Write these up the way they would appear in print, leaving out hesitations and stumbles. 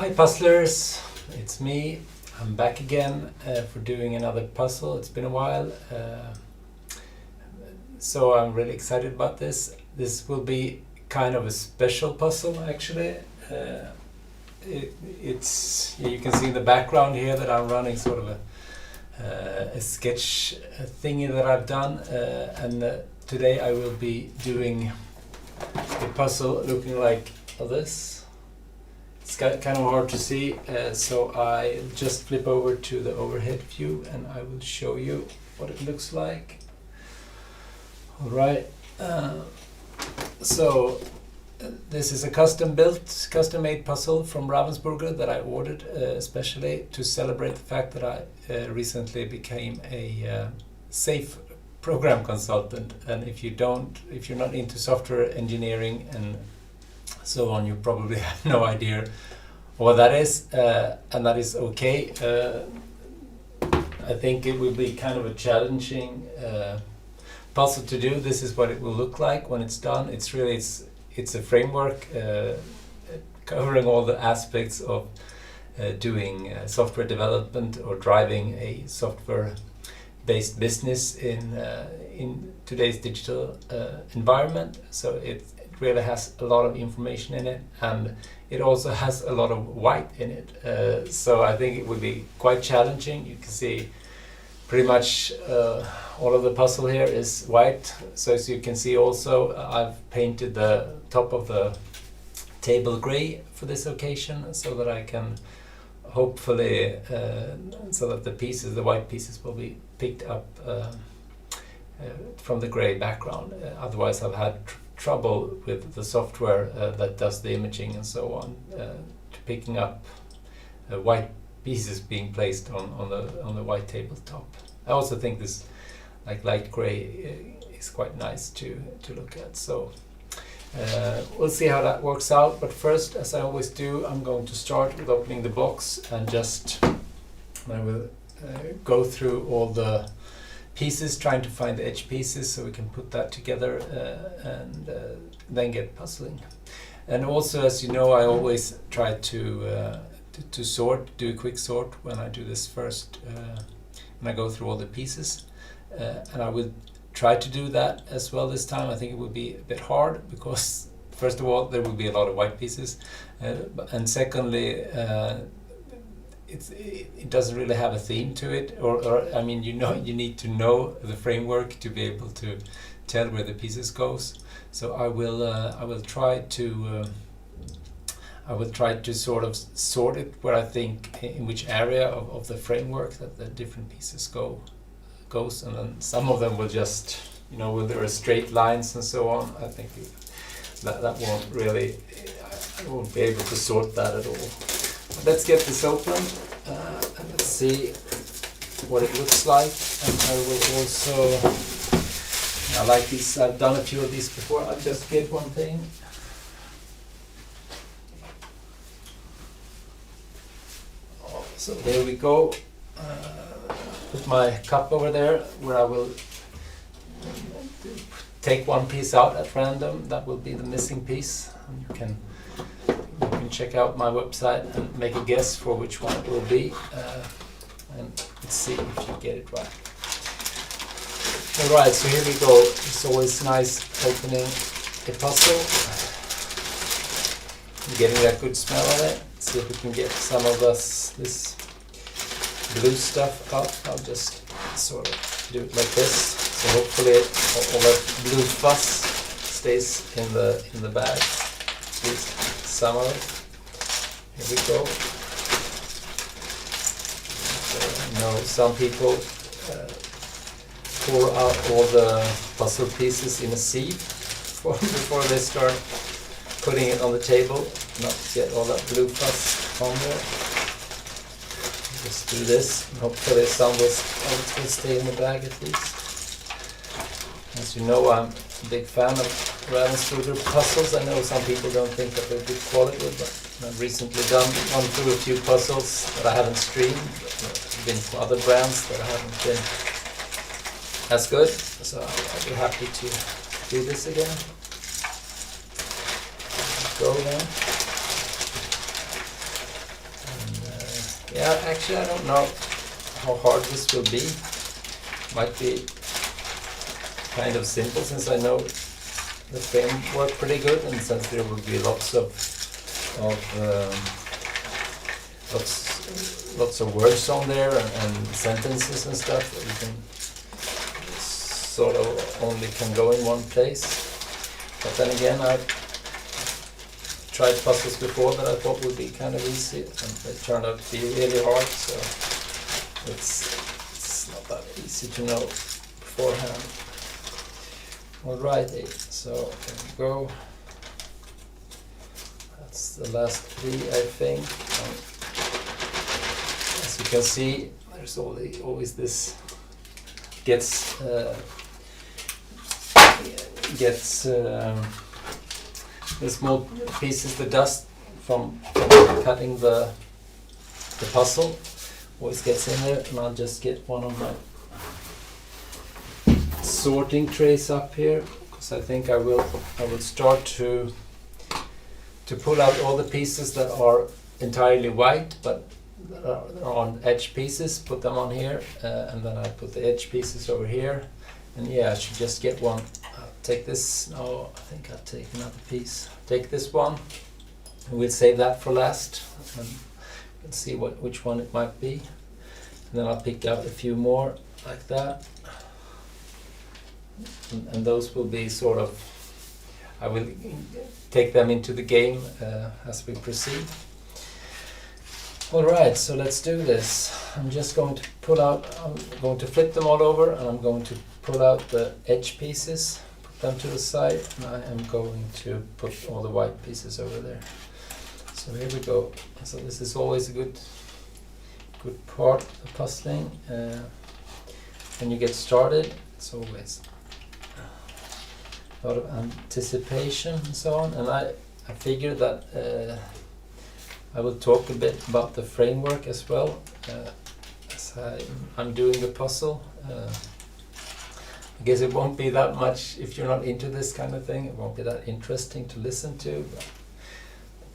Hi puzzlers, it's me. I'm back again for doing another puzzle. It's been a while, so I'm really excited about this. This will be kind of a special puzzle actually. You can see in the background here that I'm running sort of a sketch thingy that I've done, and today I will be doing a puzzle looking like this. It's kind of hard to see, so I just flip over to the overhead view and I will show you what it looks like. Alright, so this is a custom-made puzzle from Ravensburger that I ordered especially to celebrate the fact that I recently became a safe program consultant. And if you're not into software engineering and so on, you probably have no idea what that is, and that is okay. I think it will be kind of a challenging puzzle to do. This is what it will look like when it's done. It's a framework covering all the aspects of doing software development or driving a software-based business in today's digital environment. So it really has a lot of information in it, and it also has a lot of white in it. So I think it will be quite challenging. You can see pretty much all of the puzzle here is white. So as you can see also, I've painted the top of the table gray for this occasion, so that I can hopefully, so that the white pieces will be picked up from the gray background. Otherwise I've had trouble with the software that does the imaging and so on, to picking up white pieces being placed on the white tabletop. I also think this like light gray is quite nice to look at. So we'll see how that works out. But first, as I always do, I'm going to start with opening the box and I will go through all the pieces, trying to find the edge pieces so we can put that together and then get puzzling. And also, as you know, I always try to do a quick sort when I do this first, when I go through all the pieces, and I will try to do that as well this time. I think it will be a bit hard because first of all there will be a lot of white pieces, and secondly it doesn't really have a theme to it, or I mean, you need to know the framework to be able to tell where the pieces goes. So I will try to sort of sort it where I think in which area of the framework that the different pieces goes, and then some of them will just, when there are straight lines and so on, I think that won't really, I won't be able to sort that at all. Let's get this open and let's see what it looks like. And I will also, I like these, I've done a few of these before. I'll just get one thing. So there we go. Put my cup over there where I will take one piece out at random. That will be the missing piece. And you can check out my website and make a guess for which one it will be, and let's see if you get it right. Alright, so here we go. It's always nice opening a puzzle, getting that good smell of it. Let's see if we can get some of this blue stuff out. I'll just sort of do it like this, so hopefully all that blue fuzz stays in the bag, at least some of it. Here we go. So, some people pour out all the puzzle pieces in a sieve before they start putting it on the table, not to get all that blue fuzz on there. Just do this, and hopefully some will stay in the bag at least. As you know, I'm a big fan of Ravensburger puzzles. I know some people don't think that they're good quality, but I've recently gone through a few puzzles that I haven't streamed. There have been from other brands that haven't been as good, so I'll be happy to do this again. Go then. Yeah, actually I don't know how hard this will be. Might be kind of simple since I know the framework pretty good, and since there will be lots of lots of words on there and sentences and stuff that we can sort of only can go in one place. But then again, I've tried puzzles before that I thought would be kind of easy, and they turned out to be really hard, so it's not that easy to know beforehand. Alrighty, so there we go. That's the last three, I think. As you can see, there's always this gets the small pieces, the dust from cutting the puzzle always gets in there, and I'll just get one of my sorting trays up here, because I think I will start to pull out all the pieces that are entirely white but that are on edge pieces, put them on here, and then I put the edge pieces over here. And yeah, I should just get one. I'll take this. No, I think I'll take another piece. Take this one, and we'll save that for last, and let's see which one it might be. And then I'll pick out a few more like that, and those will be sort of, I will take them into the game as we proceed. Alright, so let's do this. I'm just going to I'm going to flip them all over, and I'm going to pull out the edge pieces, put them to the side, and I am going to put all the white pieces over there. So here we go. So this is always a good part of the puzzling. When you get started, it's always a lot of anticipation and so on. And I figured that I will talk a bit about the framework as well as I'm doing the puzzle. I guess it won't be that much, if you're not into this kind of thing, it won't be that interesting to listen to.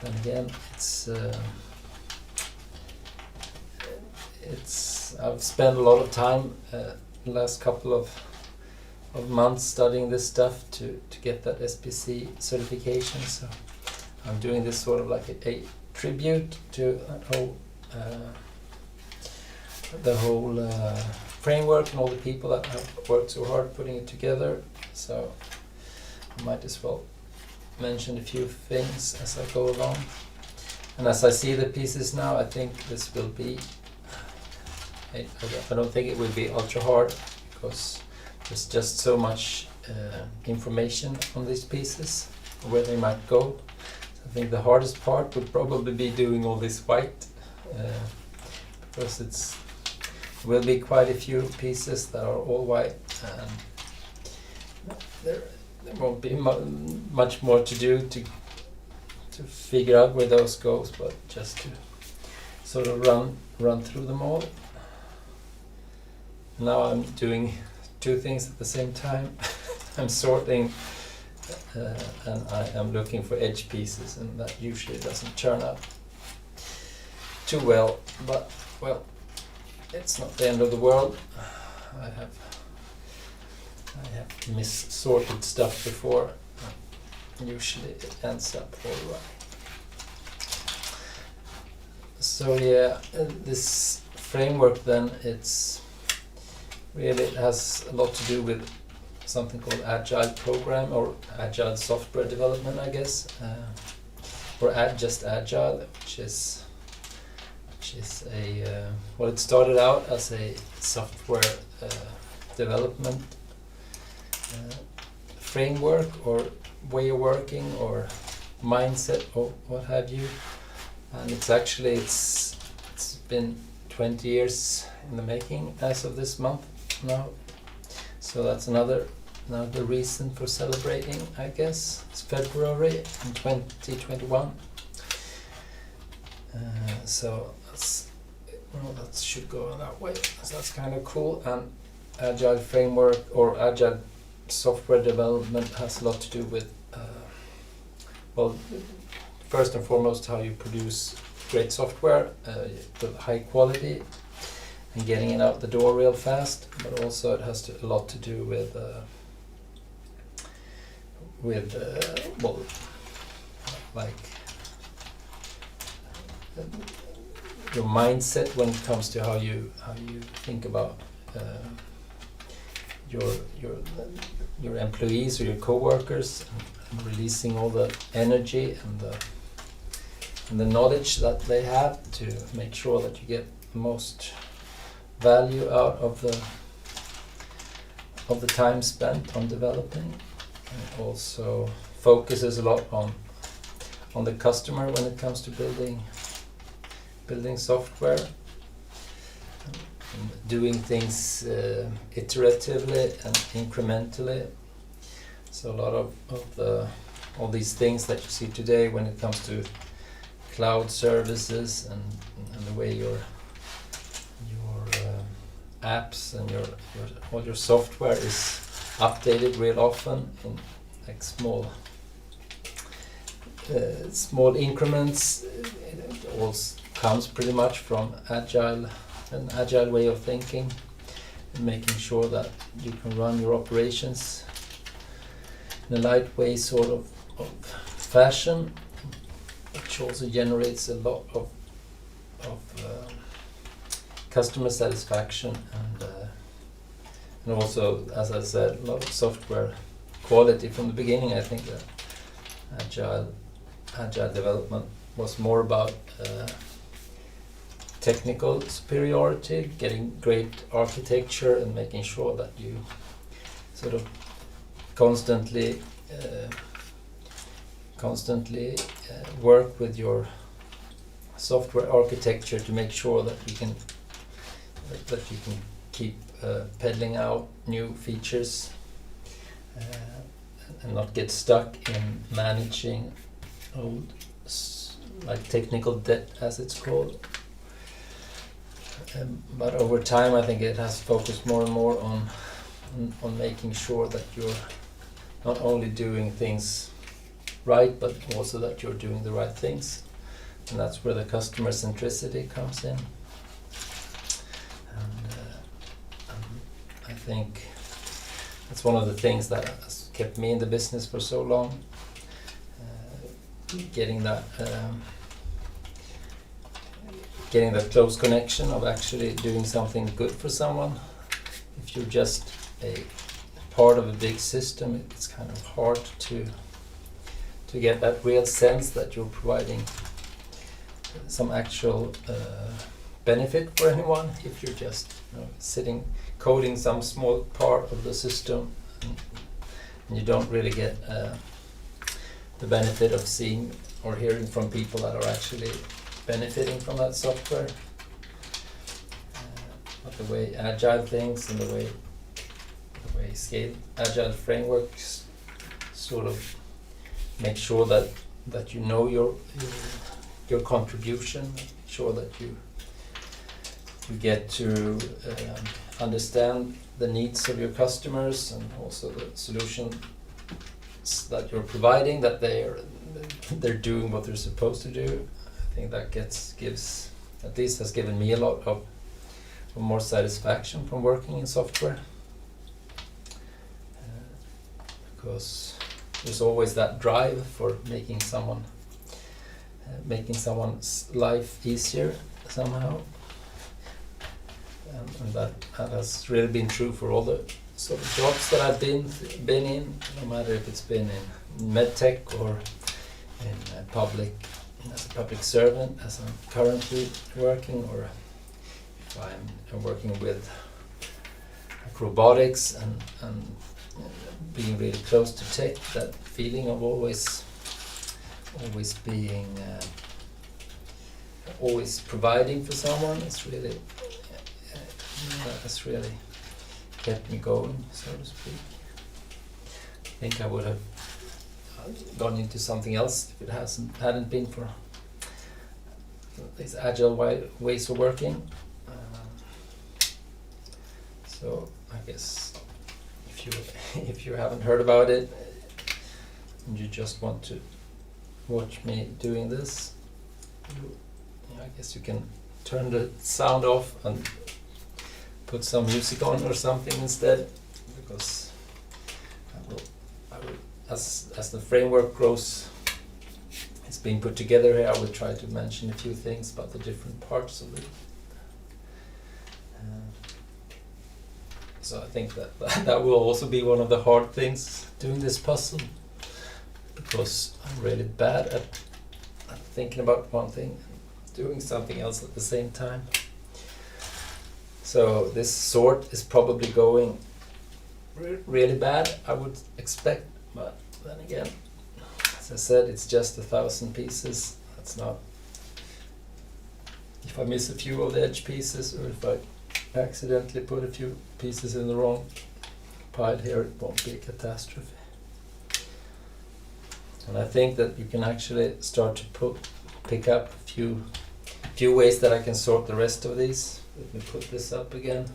But then again, I've spent a lot of time the last couple of months studying this stuff to get that SPC certification. So I'm doing this sort of like a tribute to the whole framework and all the people that have worked so hard putting it together. So I might as well mention a few things as I go along. And as I see the pieces now, I think this will be, I don't think it will be ultra hard, because there's just so much information on these pieces, where they might go. I think the hardest part would probably be doing all this white, because there will be quite a few pieces that are all white, and there won't be much more to do to figure out where those goes, but just to sort of run through them all. Now I'm doing two things at the same time. I'm sorting and I am looking for edge pieces, and that usually doesn't turn out too well, but well, it's not the end of the world. I have mis-sorted stuff before. Usually it ends up all right. So yeah, this framework then, it has a lot to do with something called Agile program, or Agile software development, I guess, or just Agile, which is a well, it started out as a software development framework or way of working or mindset or what have you, and it's been 20 years in the making as of this month now. So that's another reason for celebrating, I guess. It's February in 2021. So that should go that way. So that's kind of cool. And Agile framework or Agile software development has a lot to do with, well, first and foremost, how you produce great software with high quality and getting it out the door real fast, but also it has a lot to do with well, like your mindset when it comes to how you think about your employees or your co-workers, and releasing all the energy and the knowledge that they have to make sure that you get the most value out of the time spent on developing. And it also focuses a lot on the customer when it comes to building software, and doing things iteratively and incrementally. So a lot of all these things that you see today when it comes to cloud services and the way your apps and all your software is updated real often in like small increments. It all comes pretty much from an agile way of thinking, and making sure that you can run your operations in a lightweight sort of fashion, which also generates a lot of customer satisfaction and also, as I said, a lot of software quality. From the beginning, I think that agile development was more about technical superiority, getting great architecture, and making sure that you sort of constantly work with your software architecture to make sure that you can keep peddling out new features and not get stuck in managing old like technical debt, as it's called. But over time, I think it has focused more and more on making sure that you're not only doing things right, but also that you're doing the right things. And that's where the customer centricity comes in. And I think that's one of the things that has kept me in the business for so long. Getting that close connection of actually doing something good for someone. If you're just a part of a big system, it's kind of hard to get that real sense that you're providing some actual benefit for anyone. If you're just sitting coding some small part of the system, and you don't really get the benefit of seeing or hearing from people that are actually benefiting from that software. But the way Agile thinks and the way Scaled Agile Frameworks sort of make sure that you know your contribution, make sure that you get to understand the needs of your customers, and also the solutions that you're providing, that they're doing what they're supposed to do. I think that has given me a lot of more satisfaction from working in software, because there's always that drive for making someone's life easier somehow, and that has really been true for all the sort of jobs that I've been in, no matter if it's been in medtech or in as a public servant, as I'm currently working, or if I'm working with robotics and being really close to tech. That feeling of always being always providing for someone is really that's really kept me going, so to speak. I think I would have gone into something else if it hadn't been for these agile ways of working. So I guess if you haven't heard about it and you just want to watch me doing this, I guess you can turn the sound off and put some music on or something instead, because I will, as the framework grows, it's being put together here, I will try to mention a few things about the different parts of it. So I think that will also be one of the hard things doing this puzzle, because I'm really bad at thinking about one thing and doing something else at the same time. So this sort is probably going really bad, I would expect, but then again, as I said, it's just 1,000 pieces. That's not, if I miss a few of the edge pieces, or if I accidentally put a few pieces in the wrong pile here, it won't be a catastrophe. And I think that you can actually start to pick up a few ways that I can sort the rest of these. Let me put this up again.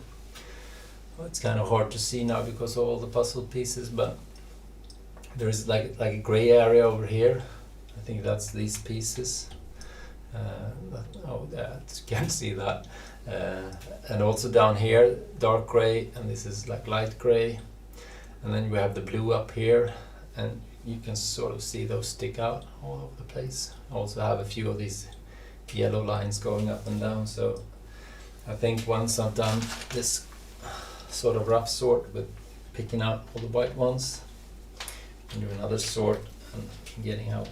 Well, it's kind of hard to see now because of all the puzzle pieces, but there is like a gray area over here. I think that's these pieces. Oh, yeah, you can see that. And also down here, dark gray, and this is like light gray. And then we have the blue up here, and you can sort of see those stick out all over the place. I also have a few of these yellow lines going up and down, so I think once I've done this sort of rough sort with picking out all the white ones, and do another sort and getting out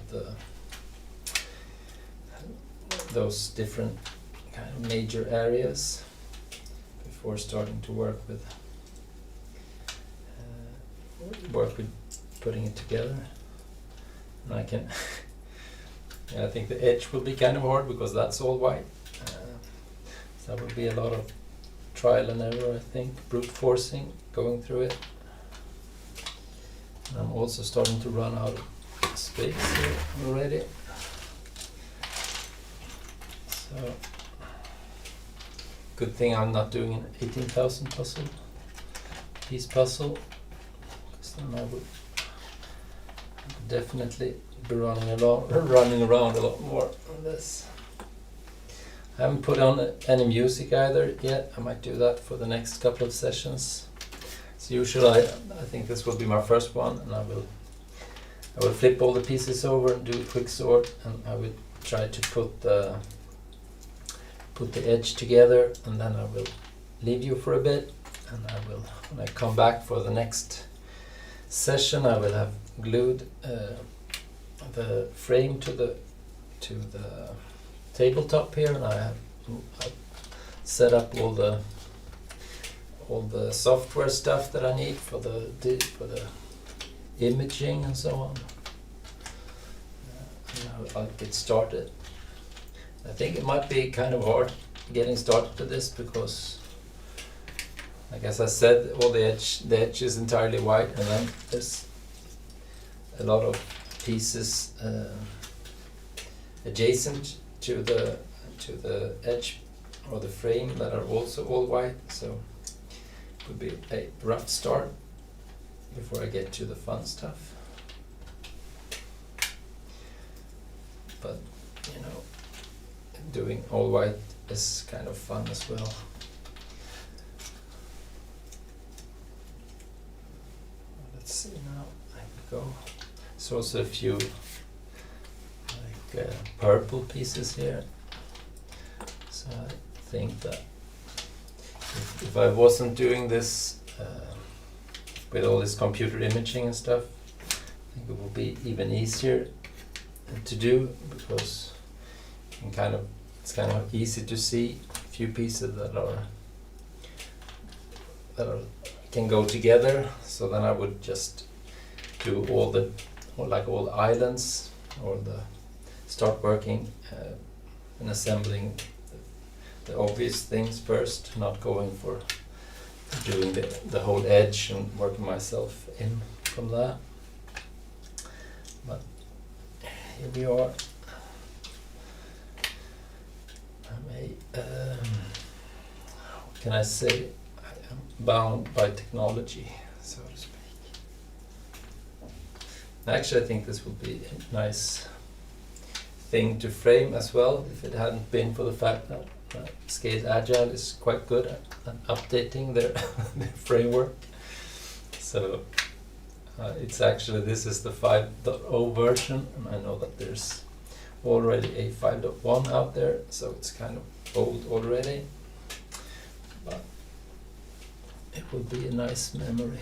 those different kind of major areas before starting to work with putting it together. And I can yeah, I think the edge will be kind of hard because that's all white. So that will be a lot of trial and error, I think, brute forcing, going through it. And I'm also starting to run out of space here already. So, good thing I'm not doing an 18,000 piece puzzle, because then I would definitely be running around a lot more on this. I haven't put on any music either yet. I might do that for the next couple of sessions. As usual, I think this will be my first one, and I will flip all the pieces over and do a quick sort, and I will try to put the edge together, and then I will leave you for a bit, and I will, when I come back for the next session, I will have glued the frame to the tabletop here, and I've set up all the software stuff that I need for the imaging and so on. And I'll get started. I think it might be kind of hard getting started to this because, like as I said, all the edge is entirely white, and then there's a lot of pieces adjacent to the edge or the frame that are also all white. So it would be a rough start before I get to the fun stuff. But you know, doing all white is kind of fun as well. Let's see now. There we go. There's also a few like purple pieces here. So I think that if I wasn't doing this with all this computer imaging and stuff, I think it would be even easier to do, because you can it's kind of easy to see a few pieces that can go together. So then I would just do all the islands, or start working and assembling the obvious things first, not going for doing the whole edge and working myself in from that. But here we are. What can I say? I am bound by technology, so to speak. Actually, I think this would be a nice thing to frame as well, if it hadn't been for the fact that Scaled Agile is quite good at updating their, their framework. So it's actually, this is the 5.0 version, and I know that there's already a 5.1 out there, so it's kind of old already, but it will be a nice memory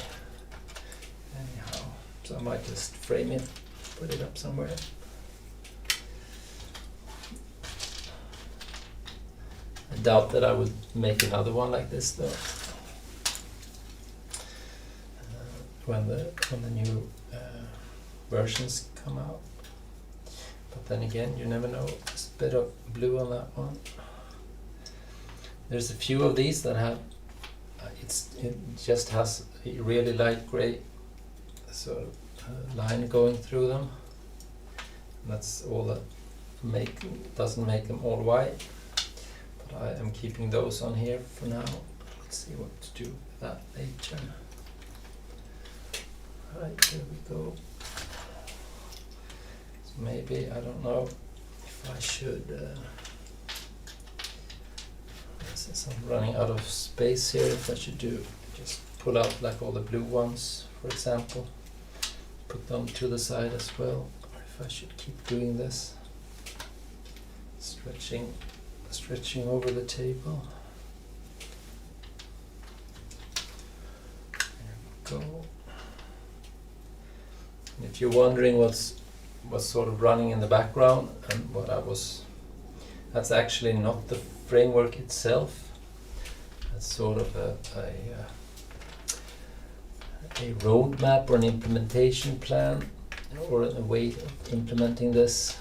anyhow. So I might just frame it, put it up somewhere. I doubt that I would make another one like this though. When the new versions come out. But then again, you never know. There's a bit of blue on that one. There's a few of these that have it just has a really light gray sort of line going through them. And that's all that doesn't make them all white. But I am keeping those on here for now. Let's see what to do with that later. Right, there we go. So maybe, I don't know if I should, since I'm running out of space here, if I should just pull out like all the blue ones, for example, put them to the side as well, or if I should keep doing this, stretching over the table. There we go. And if you're wondering what's sort of running in the background and that's actually not the framework itself. That's sort of a roadmap or an implementation plan, or a way of implementing this.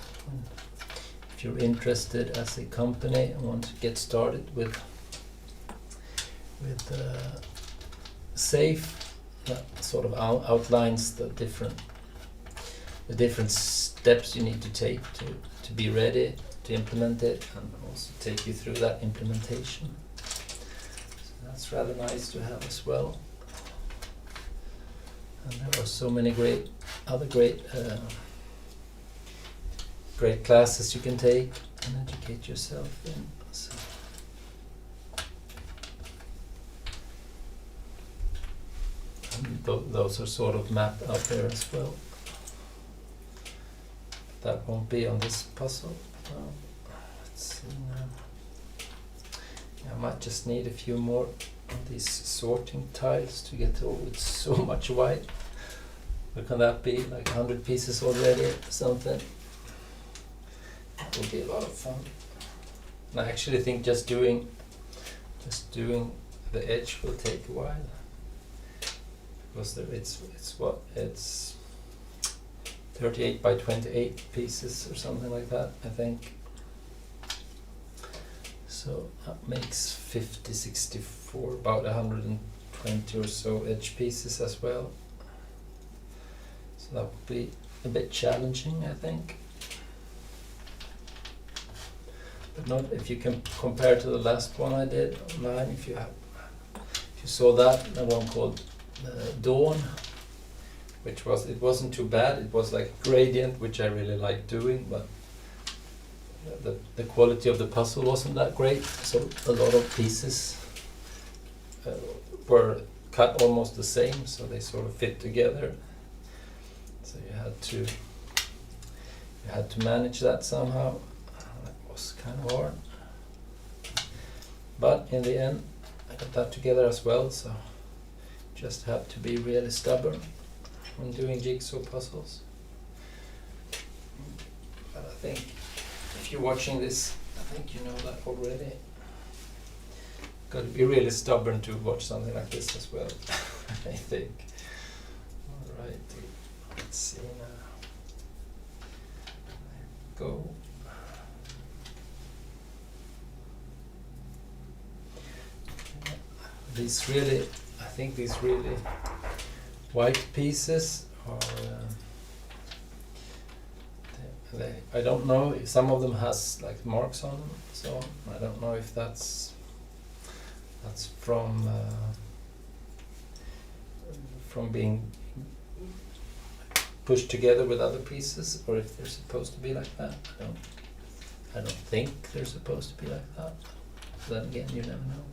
If you're interested as a company and want to get started with SAFe, that sort of outlines the different steps you need to take to be ready to implement it, and also take you through that implementation. So that's rather nice to have as well. And there are so many other great classes you can take and educate yourself in. So and those are sort of mapped out there as well. That won't be on this puzzle. Let's see now. Yeah, I might just need a few more of these sorting tiles to get to. It's so much white. What can that be? Like 100 pieces already or something? That will be a lot of fun. And I actually think just doing the edge will take a while, because it's 38 by 28 pieces or something like that, I think. So that makes 50, 64, about 120 or so edge pieces as well. So that would be a bit challenging, I think. But not if you can compare to the last one I did online. If you saw that, the one called Dawn, which wasn't too bad. It was like gradient, which I really like doing, but the quality of the puzzle wasn't that great. So a lot of pieces were cut almost the same, so they sort of fit together. So you had to manage that somehow. That was kind of hard, but in the end I got that together as well. So just have to be really stubborn when doing jigsaw puzzles. But I think if you're watching this, I think you know that already. Got to be really stubborn to watch something like this as well. I think. All right, let's see now. There we go. I think these really white pieces are. I don't know if some of them has like marks on them, so I don't know if that's from being pushed together with other pieces, or if they're supposed to be like that. I don't think they're supposed to be like that. Then again, you never know.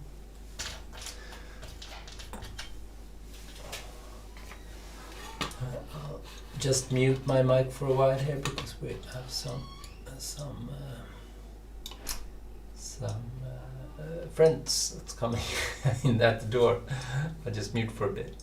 I'll just mute my mic for a while here because we have some friends that's coming in at the door. I'll just mute for a bit.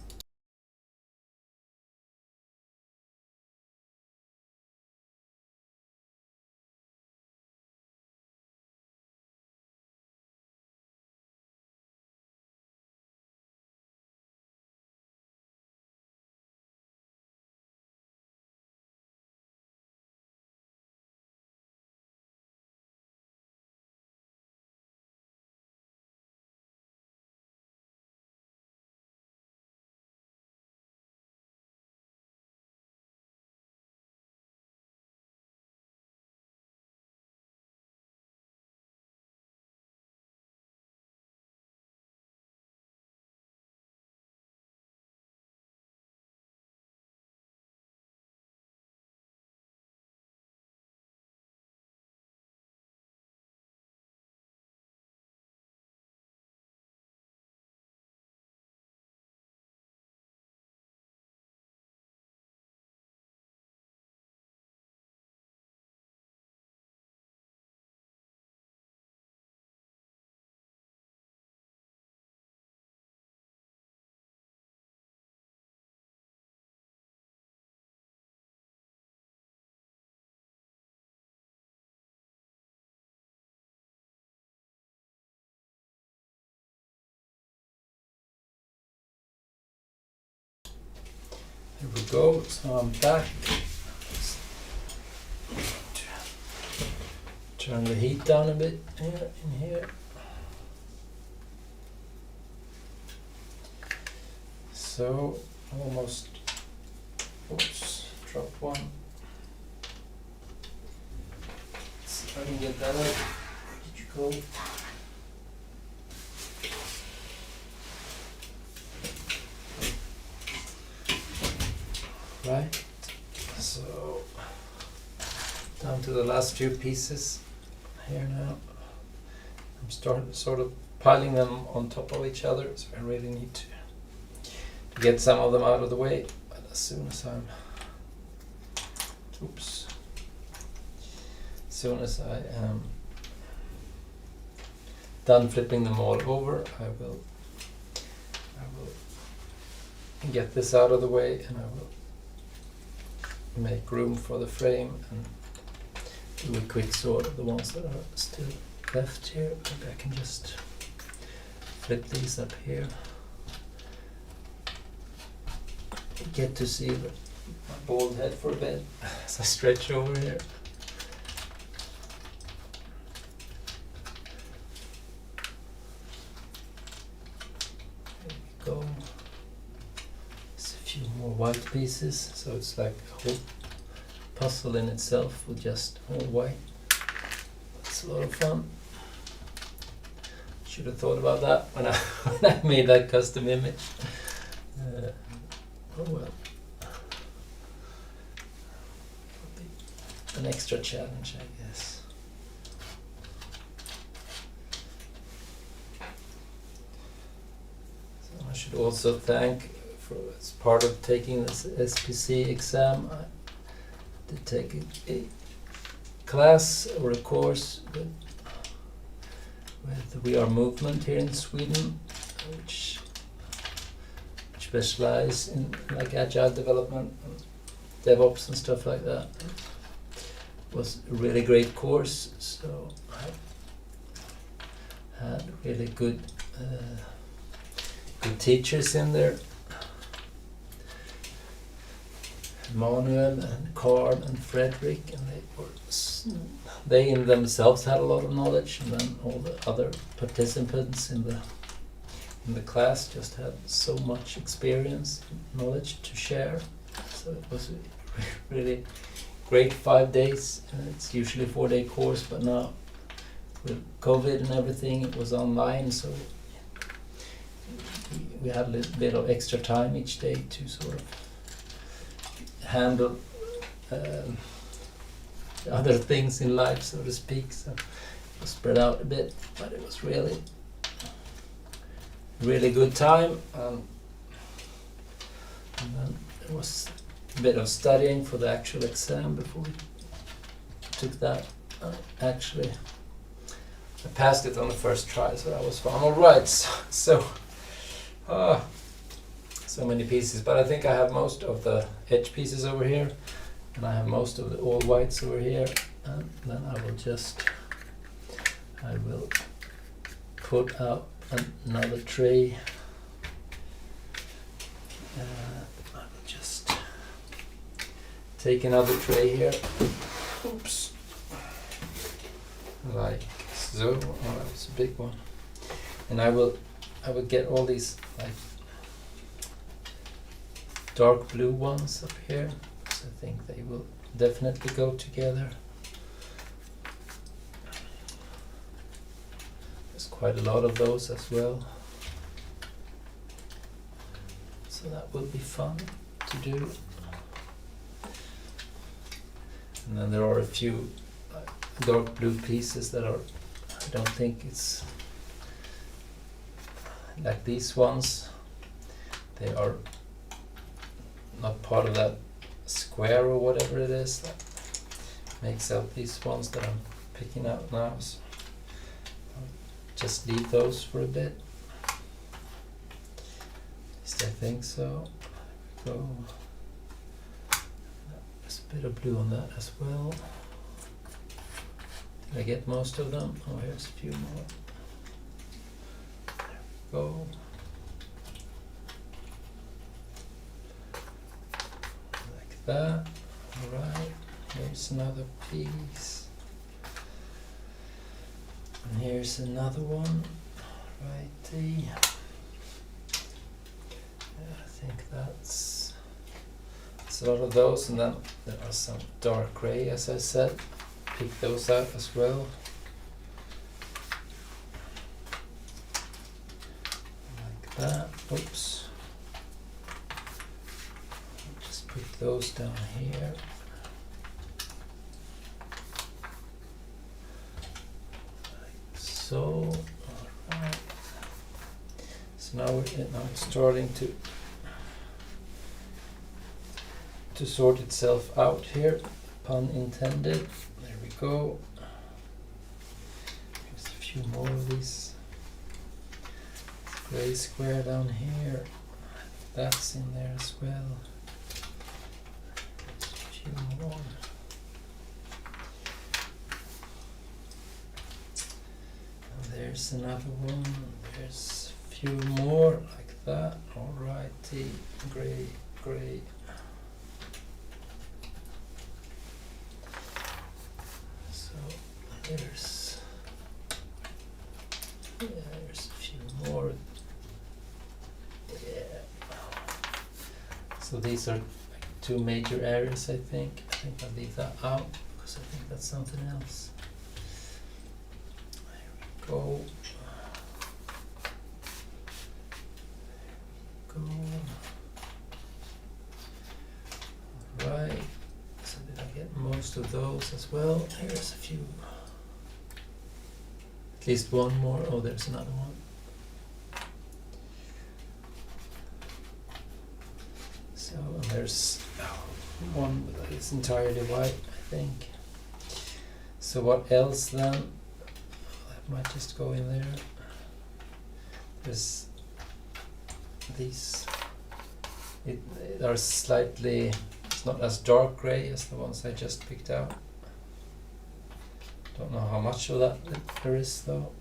Here we go, so I'm back. Turn the heat down a bit here, in here. So, almost, oops, dropped one. So I can get that out. Did you go? Right, so down to the last few pieces here now. I'm sort of piling them on top of each other, so I really need to get some of them out of the way. But as soon as I'm, as soon as I am done flipping them all over, I will get this out of the way, and I will make room for the frame and do a quick sort of the ones that are still left here. Maybe I can just flip these up here. You get to see my bald head for a bit as I stretch over here. There we go. Few more white pieces, so it's like a whole puzzle in itself with just all white. That's a lot of fun. Should have thought about that when I made that custom image. Oh well. An extra challenge, I guess. So I should also thank, as part of taking this SPC exam, I did take a class or a course with We Are Movement here in Sweden, which specialize in like agile development, and DevOps and stuff like that. It was a really great course, so I had really good teachers in there. Manuel and Carl and Frederick, and they in themselves had a lot of knowledge, and then all the other participants in the class just had so much experience and knowledge to share. So it was a really great 5 days. It's usually a 4-day course, but now with COVID and everything, it was online, so we had a little bit of extra time each day to sort of handle other things in life, so to speak. So it was spread out a bit, but it was really good time. And then there was a bit of studying for the actual exam before we took that. Actually, I passed it on the first try, so that was fun. All right, so many pieces, but I think I have most of the edge pieces over here, and I have most of the all whites over here, and then I will put out another tray. I will just take another tray here. Oops. Like so. Oh, that's a big one. And I will get all these like dark blue ones up here, because I think they will definitely go together. There's quite a lot of those as well, so that will be fun to do. And then there are a few dark blue pieces that are, I don't think it's like these ones, they are not part of that square or whatever it is that makes out these ones that I'm picking out now, so I'll just leave those for a bit. At least I think so. There we go. There's a bit of blue on that as well. Did I get most of them? Oh, here's a few more. There we go. Like that. Alright, here's another piece. And here's another one. Righty. I think that's a lot of those, and then there are some dark grey, as I said. Pick those out as well. Like that. Oops. Just put those down here. Like so. Alright. So now it's starting to sort itself out here. Pun intended. There we go. There's a few more of these. Gray square down here. That's in there as well. There's a few more. And there's another one. There's a few more like that. Alrighty. Gray, gray. There's a few more. Yeah. So these are like two major areas, I think. I think I'll leave that out because I think that's something else. There we go. Alright. So did I get most of those as well? Here's a few. At least one more. Oh, there's another one. So there's one that is entirely white, I think. So what else then? That might just go in there. There's these. They are slightly. It's not as dark grey as the ones I just picked out. Don't know how much of that there is though.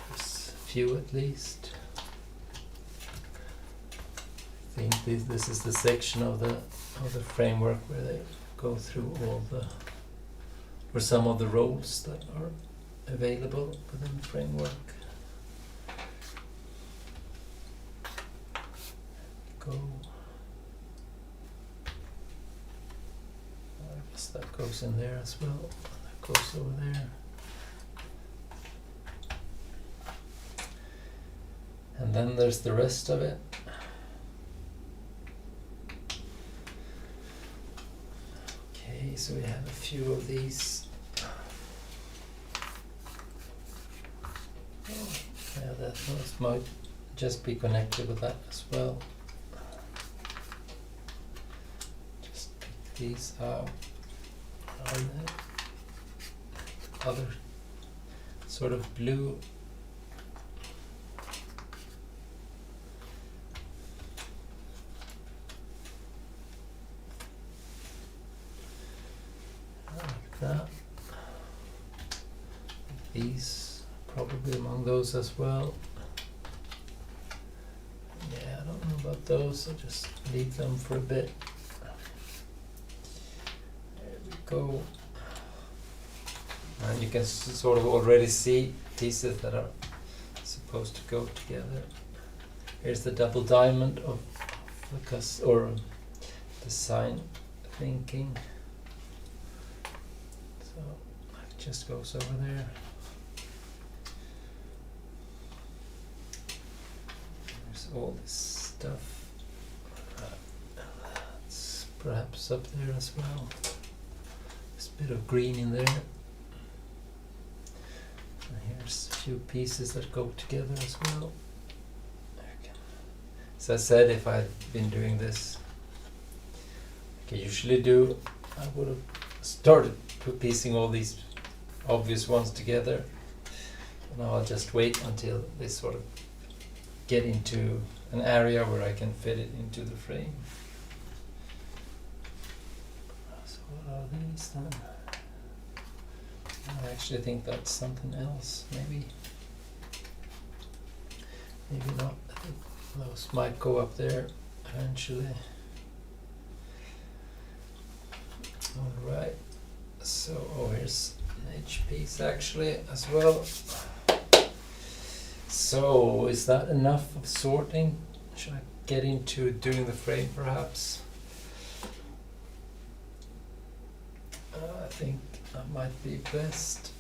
There's a few at least. I think this is the section of the framework where they go through all the or some of the roles that are available within the framework. Go. I guess that goes in there as well. That goes over there. And And then there's the rest of it. Okay, so we have a few of these. Yeah, that those might just be connected with that as well. Just pick these out. And then other sort of blue. Like that. These probably among those as well. Yeah, I don't know about those, I'll just leave them for a bit. There we go. And you can sort of already see pieces that are supposed to go together. Here's the double diamond of or design thinking. So it just goes over there. There's all this stuff. That's perhaps up there as well. There's a bit of green in there. Here's a few pieces that go together as well. Okay. As I said, if I'd been doing this like I usually do, I would have started piecing all these obvious ones together. Now I'll just wait until they sort of get into an area where I can fit it into the frame. So what are these then? I actually think that's something else, maybe. Maybe not. I think those might go up there eventually. Alright, so here's an edge piece actually as well. So is that enough of sorting? Should I get into doing the frame perhaps? I think that might be best.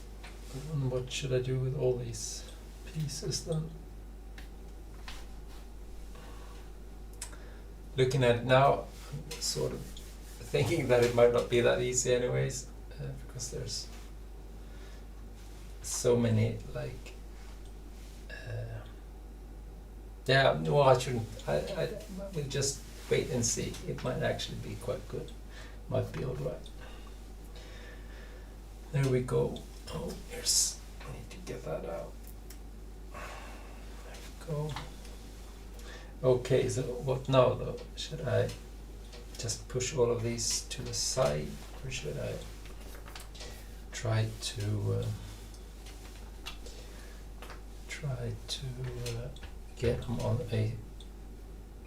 And what should I do with all these pieces then? Looking at it now, I'm sort of thinking that it might not be that easy anyways, because there's so many like yeah, no, I shouldn't. I will just wait and see. It might actually be quite good. Might be alright. There we go. Oh, here's. I need to get that out. There we go. Okay, so what now though? Should I just push all of these to the side, or should I try to get them on a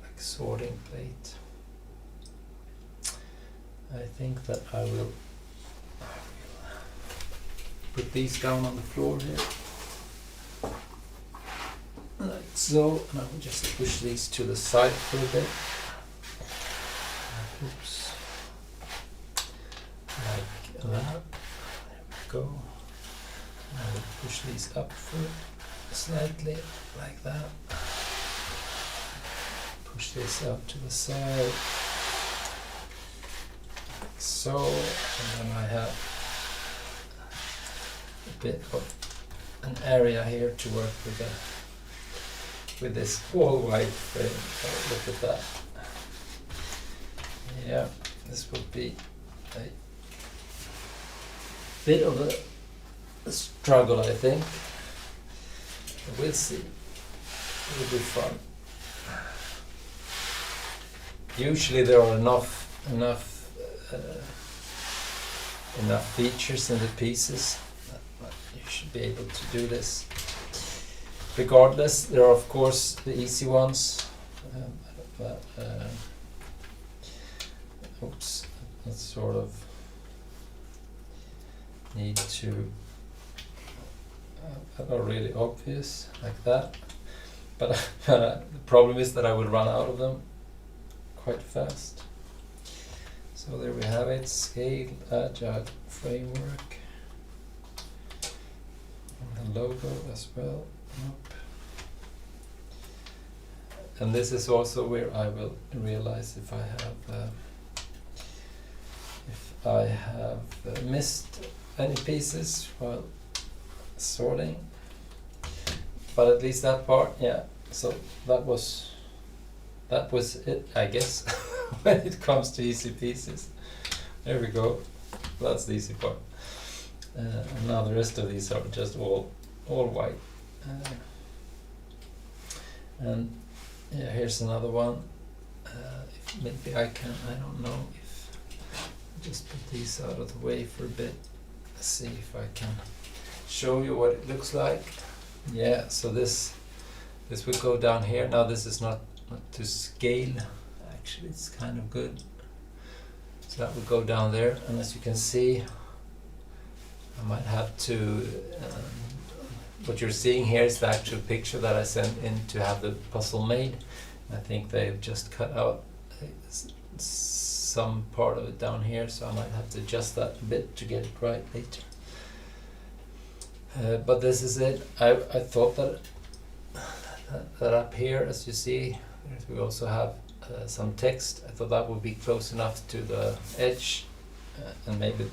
like sorting plate? I think that I will put these down on the floor here, like so, and I will just push these to the side for a bit. Oops, like that. There we go. I will push these up slightly, like that. Push this out to the side, like so, and then I have a bit of an area here to work with this all white frame. Oh, look at that. Yeah, this will be a bit of a struggle, I think. We'll see. It'll be fun. Usually there are enough features in the pieces that you should be able to do this. Regardless, there are of course the easy ones. Oops, that's sort of need to that are really obvious like that, but the problem is that I will run out of them quite fast. So there we have it, Scaled Agile Framework, and the logo as well. Nope. And this is also where I will realize if I have missed any pieces while sorting. But at least that part, yeah. So that was it, I guess, when it comes to easy pieces. There we go. That's the easy part. And now the rest of these are just all white. And yeah, here's another one. If maybe I don't know if just put these out of the way for a bit. Let's see if I can show you what it looks like. Yeah, so this will go down here. Now this is not to scale. Actually, it's kind of good. So that will go down there, and as you can see, I might have to. What you're seeing here is the actual picture that I sent in to have the puzzle made. I think they've just cut out some part of it down here, so I might have to adjust that a bit to get it right later. But this is it. I thought that up here, as you see, we also have some text. I thought that would be close enough to the edge, and maybe,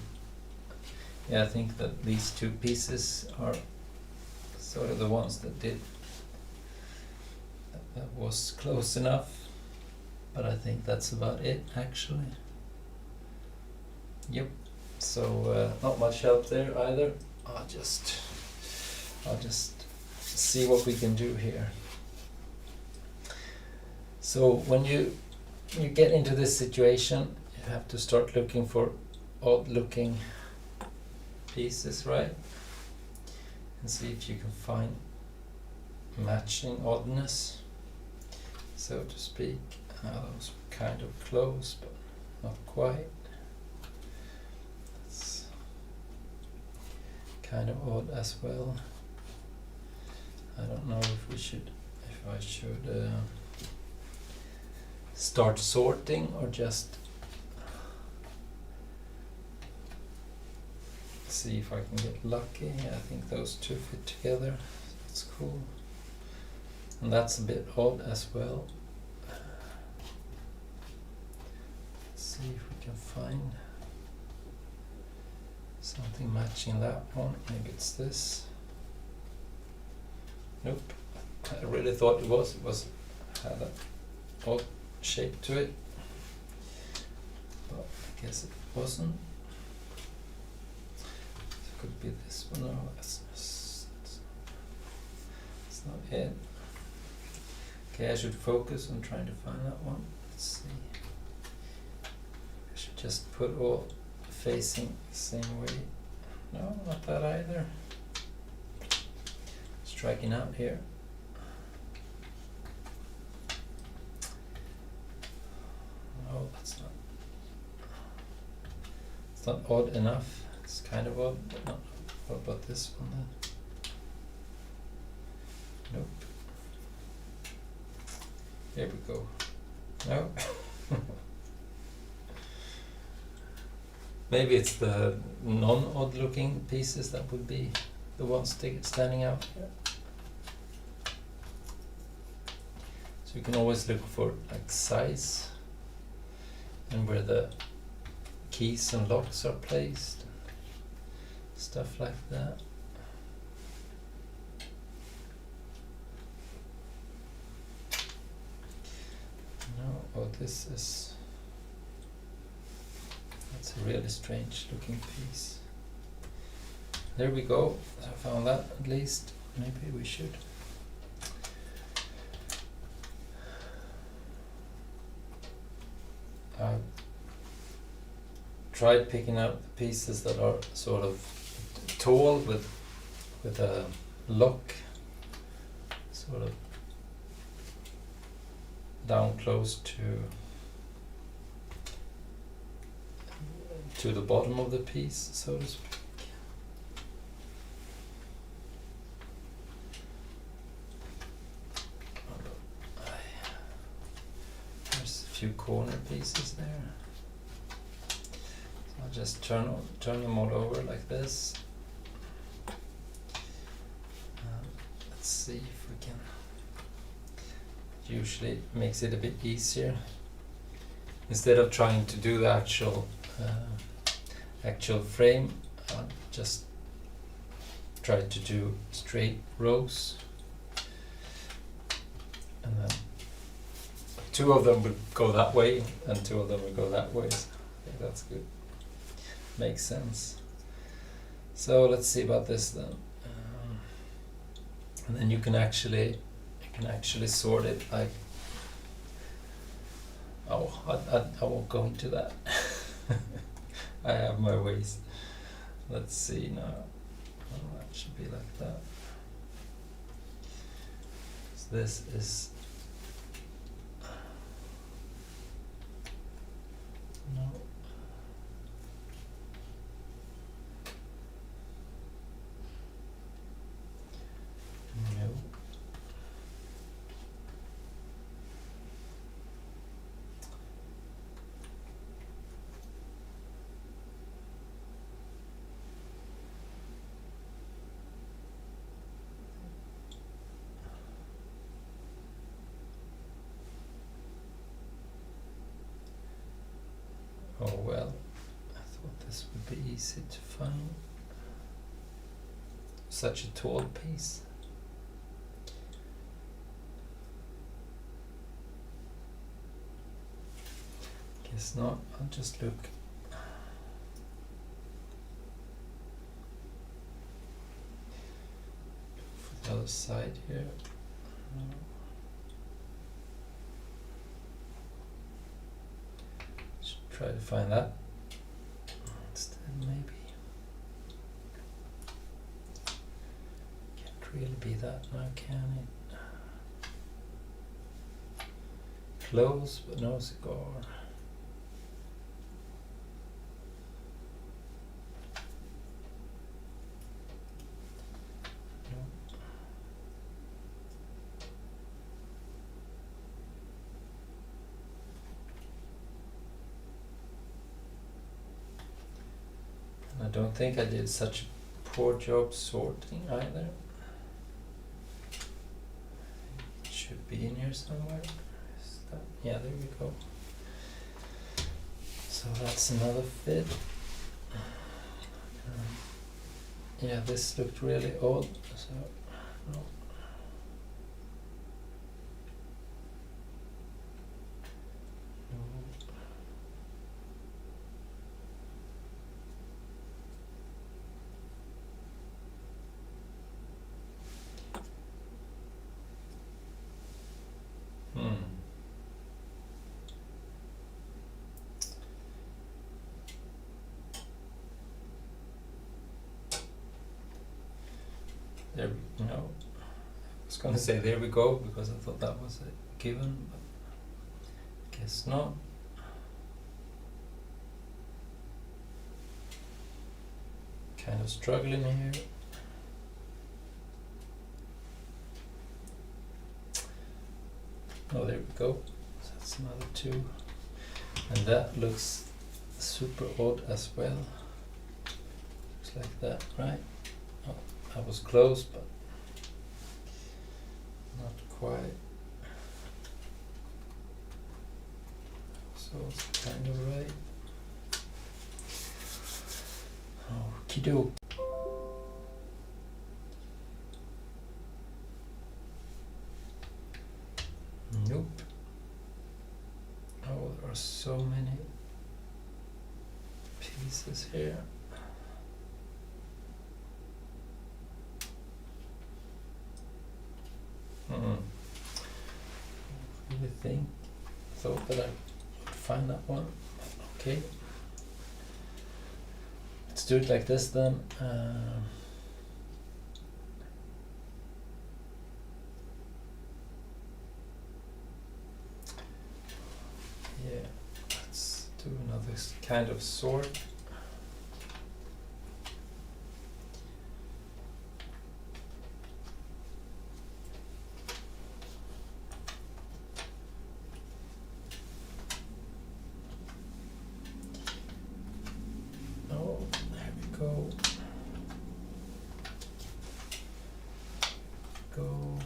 yeah, I think that these two pieces are sort of the ones that was close enough, but I think that's about it actually. Yep. So not much help there either. I'll just see what we can do here. So when you get into this situation, you have to start looking for odd looking pieces, right? And see if you can find matching oddness, so to speak. Those were kind of close, but not quite. It's kind of odd as well. I don't know if I should start sorting or just see if I can get lucky. I think those two fit together. That's cool. And that's a bit odd as well. Let's see if we can find something matching that one. Maybe it's this. Nope. I really thought it had an odd shape to it, but I guess it wasn't. Could be this one. No, that's not it. Okay, I should focus on trying to find that one. Let's see. I should just put all facing the same way. No, not that either. Striking out here. No, that's not. It's not odd enough. It's kind of odd, but not. What about this one then? Nope. Here we go. No. Maybe it's the non-odd looking pieces that would be the ones standing out here. So you can always look for like size and where the keys and locks are placed. Stuff like that. No, oh, that's a really strange looking piece. There we go. I found that at least. Maybe we should. I've tried picking out the pieces that are sort of tall with a lock sort of down close to the bottom of the piece, so to speak. There's a few corner pieces there. So I'll just turn them all over like this. Let's see if we can usually makes it a bit easier. Instead of trying to do the actual frame, I'll just try to do straight rows, and then 2 of them will go that way and 2 of them will go that way. So I think that's good. Makes sense. So let's see about this then. And then you can actually sort it like. Oh, I won't go into that. I have my ways. Let's see now. Oh, that should be like that. So this is. No. No. Oh well, I thought this would be easy to find. Such a tall piece. Guess not, I'll just look. For the other side here. No. Try to find that instead, maybe. Can't really be that now, can it? Close, but no cigar. I don't think I did such a poor job sorting either. It should be in here somewhere. Is that? Yeah, there we go. So that's another fit. Yeah, this looked really odd. So no. There, I was gonna say there we go because I thought that was a given, but guess not. Kind of struggling here. Oh, there we go. So that's another 2, and that looks super odd as well. Looks like that, right? Oh, I was close, but not quite. So it's kind of right. Okie doke. Nope. Oh, there are so many pieces here. I thought that I would find that one. Okay. Let's do it like this then. Yeah, let's do another kind of sort. Oh, there we go. Go.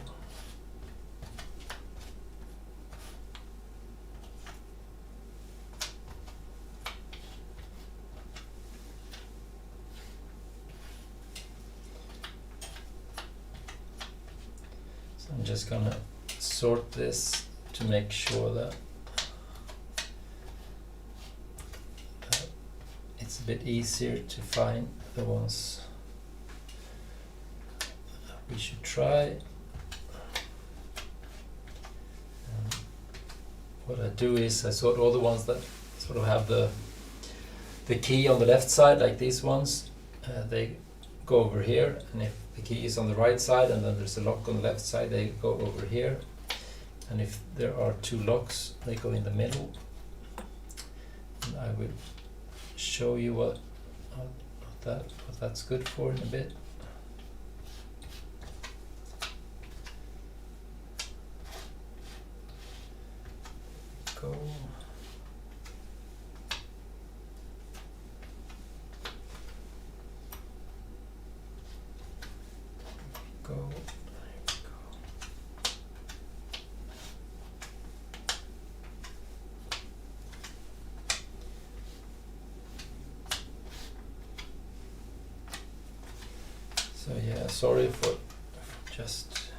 So I'm just gonna sort this to make sure that it's a bit easier to find the ones that we should try. What I do is I sort all the ones that sort of have the key on the left side, like these ones, they go over here, and if the key is on the right side and then there's a lock on the left side, they go over here, and if there are two locks, they go in the middle. And I will show you what that's good for in a bit. Go. Go. So yeah, sorry for just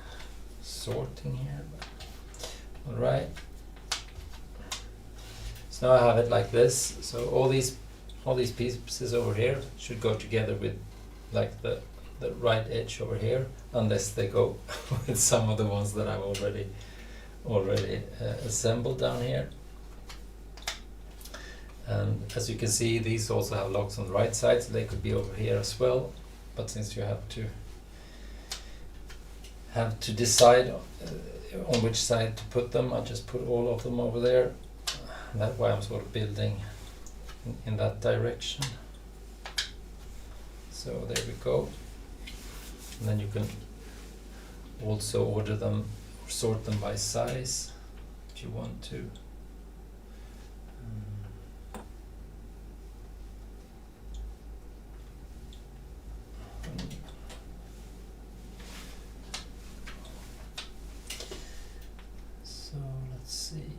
sorting here. All right. So now I have it like this. So all these pieces over here should go together with like the right edge over here, unless they go with some of the ones that I've already assembled down here. And as you can see, these also have locks on the right side, so they could be over here as well. But since you have to decide on which side to put them, I'll just put all of them over there. That's why I'm sort of building in that direction. So there we go. And then you can also order them, or sort them by size if you want to. So let's see.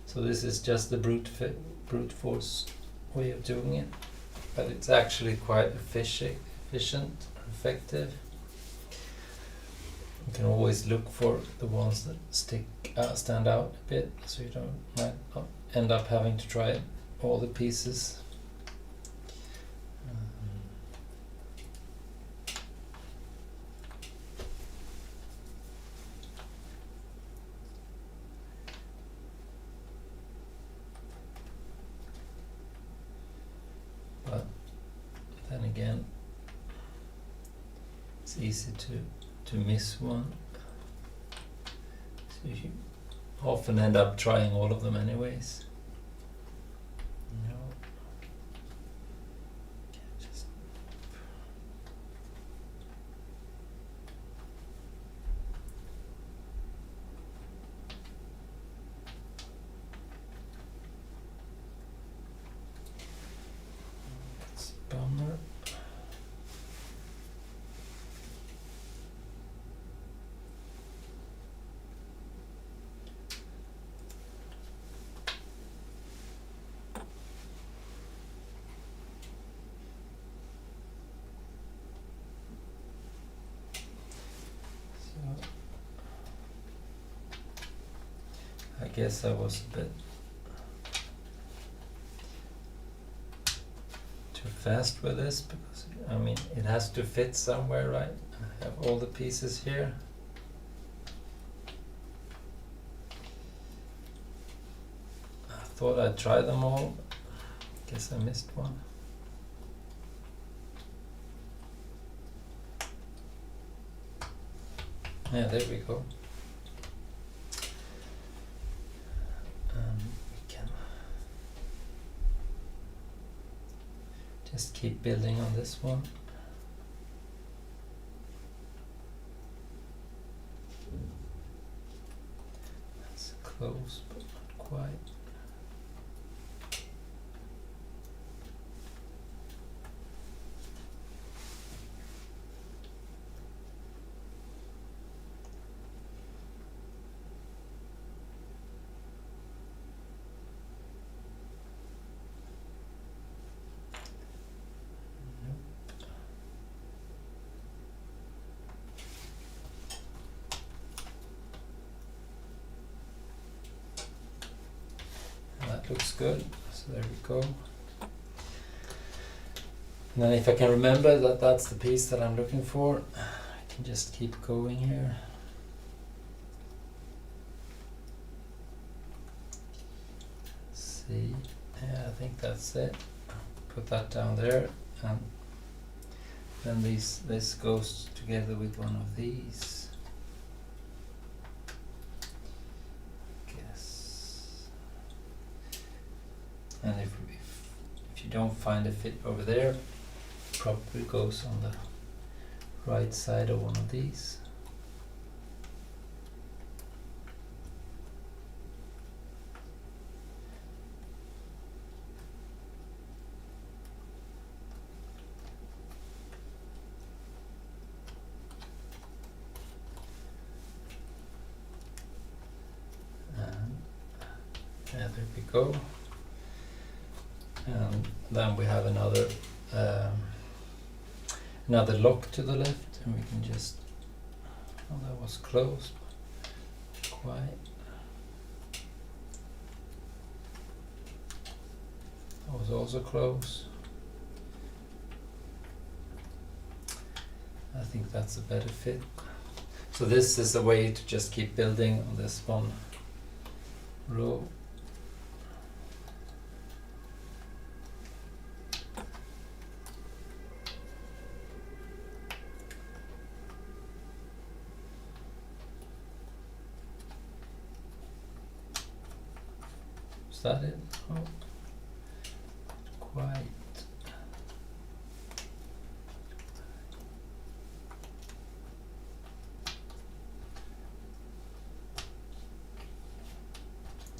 So this is just the brute force way of doing it, but it's actually quite efficient, effective. You can always look for the ones that stand out a bit, so you might not end up having to try all the pieces. But then again, it's easy to miss one. So you often end up trying all of them anyways. No. Just it's a bummer. I guess I was a bit too fast with this, because I mean it has to fit somewhere, right? I have all the pieces here. I thought I'd try them all. Guess I missed one. Yeah, there we go. We can just keep building on this one. That's close, but not quite. that looks good. So there we go. And then if I can remember that that's the piece that I'm looking for, I can just keep going here. Let's see, yeah, I think that's it. Put that down there, and then this goes together with one of these. Guess. And if you don't find a fit over there, probably goes on the right side of one of these. And yeah, there we go. And then we have another lock to the left, and we can just, oh, that was close, quite. That was also close. I think that's a better fit. So this is a way to just keep building on this one row. Is that it? Oh, quite.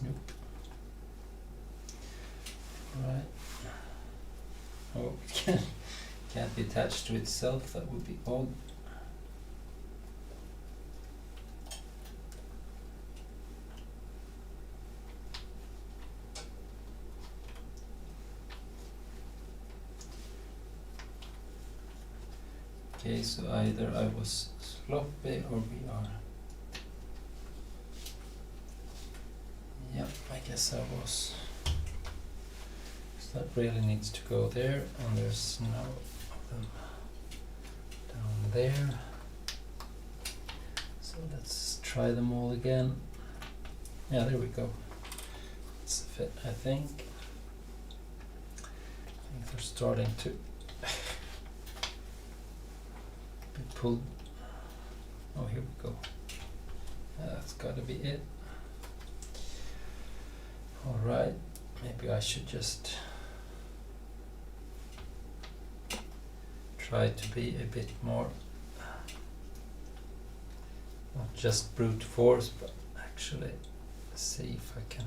Nope. Right. Oh, it can't be attached to itself. That would be odd. Okay, so either I was sloppy or we are. Yep, I guess I was. So that really needs to go there, and there's no of them down there. So let's try them all again. Yeah, there we go. It's a fit, I think. I think they're starting to be pulled. Oh, here we go. That's gotta be it. Alright, maybe I should just try to be a bit more, not just brute force, but actually see if I can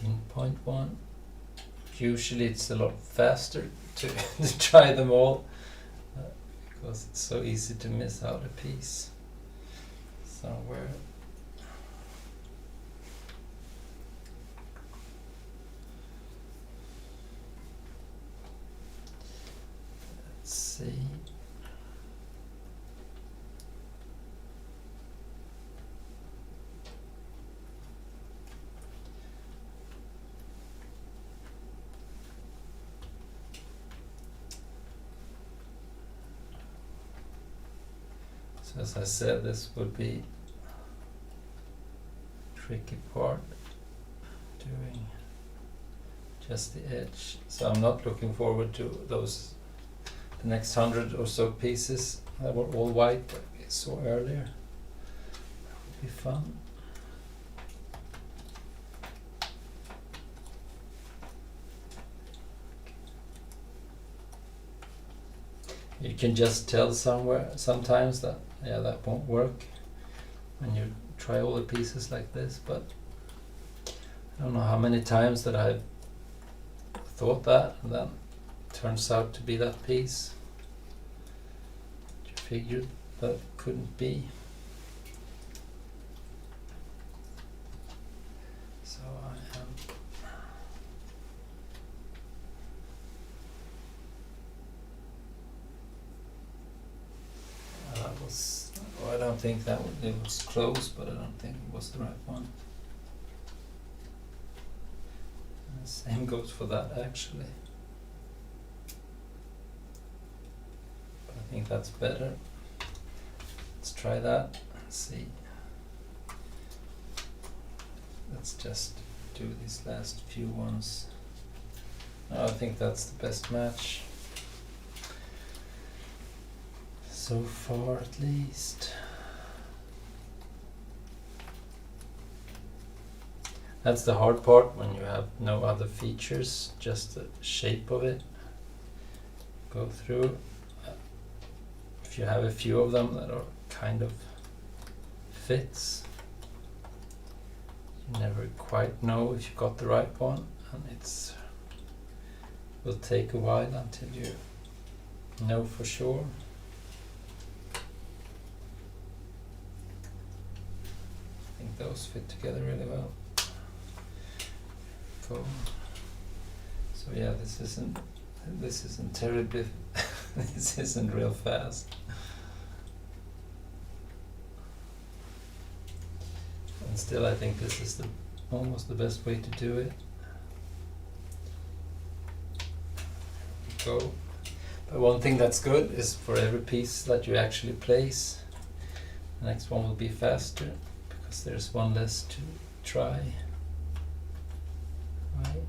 pinpoint one. Usually it's a lot faster to, to try them all, because it's so easy to miss out a piece somewhere. Let's see. So as I said, this would be tricky part, doing just the edge. So I'm not looking forward to those, the next 100 or so pieces that were all white that we saw earlier. That would be fun. You can just tell sometimes that, yeah, that won't work when you try all the pieces like this, but I don't know how many times that I've thought that, and then it turns out to be that piece you figured that couldn't be. So I am I don't think that one, it was close, but I don't think it was the right one. The same goes for that actually. But I think that's better. Let's try that and see. Let's just do these last few ones. I think that's the best match. So far at least. That's the hard part when you have no other features, just the shape of it. Go through. If you have a few of them that are kind of fits, you never quite know if you got the right one, and it's will take a while until you know for sure. I think those fit together really well. Cool. So yeah, this isn't terribly this isn't real fast. And still I think this is almost the best way to do it. Go. But one thing that's good is for every piece that you actually place, the next one will be faster because there's one less to try. Right.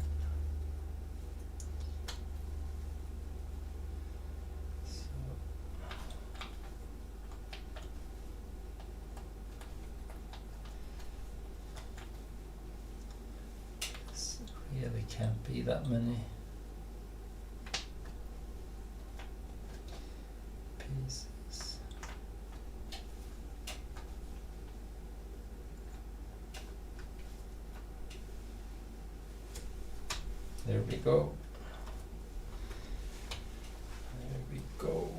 So this really can't be that many pieces. There we go. There we go.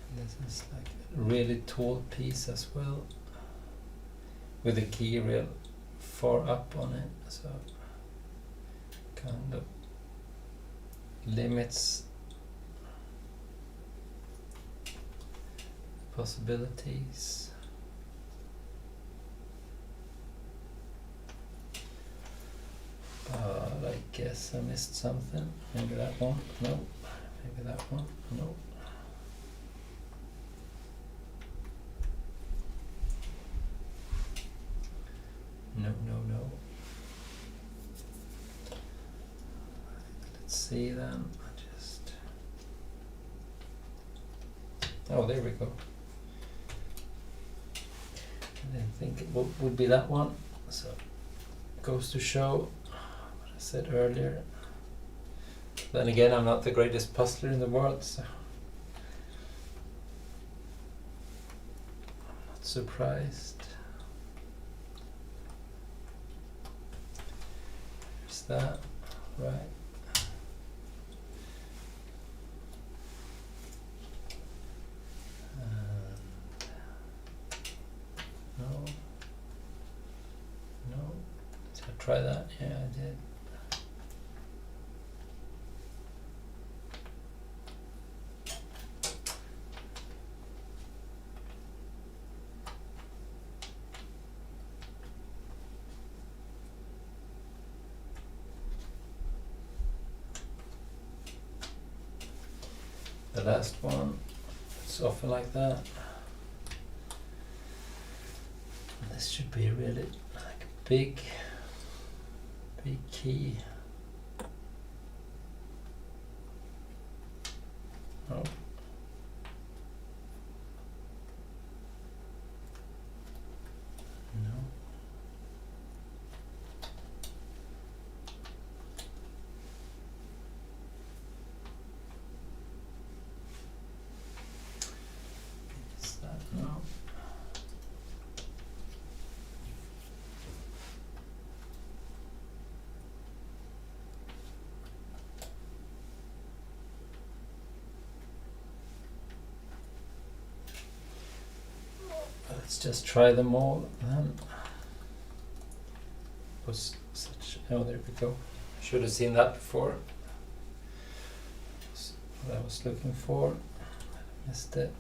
And this is like a really tall piece as well, with the key real far up on it, so kind of limits possibilities. I guess I missed something. Maybe that one? No. Maybe that one? No. No. Let's see then. Oh, there we go. I didn't think it would be that one. So, goes to show what I said earlier. Then again, I'm not the greatest puzzler in the world, so I'm not surprised. There's that, right. No. Did I try that? Yeah, I did. The last one, it's often like that. This should be really like a big key. Oh. No. Is that no? Let's just try them all then. Was such, oh, there we go. Should have seen that before. what I was looking for. Missed it.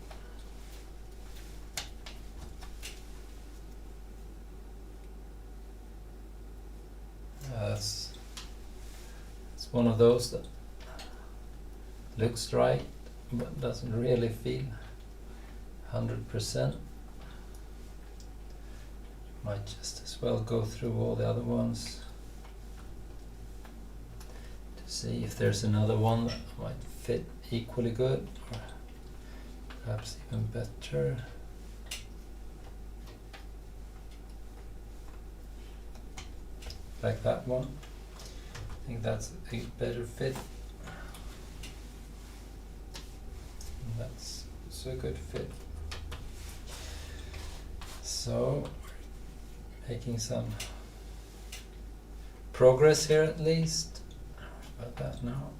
It's one of those that looks right but doesn't really feel 100%. Might just as well go through all the other ones to see if there's another one that might fit equally good or perhaps even better. Like that one. I think that's a better fit. And that's also a good fit. So, making some progress here at least. About that now.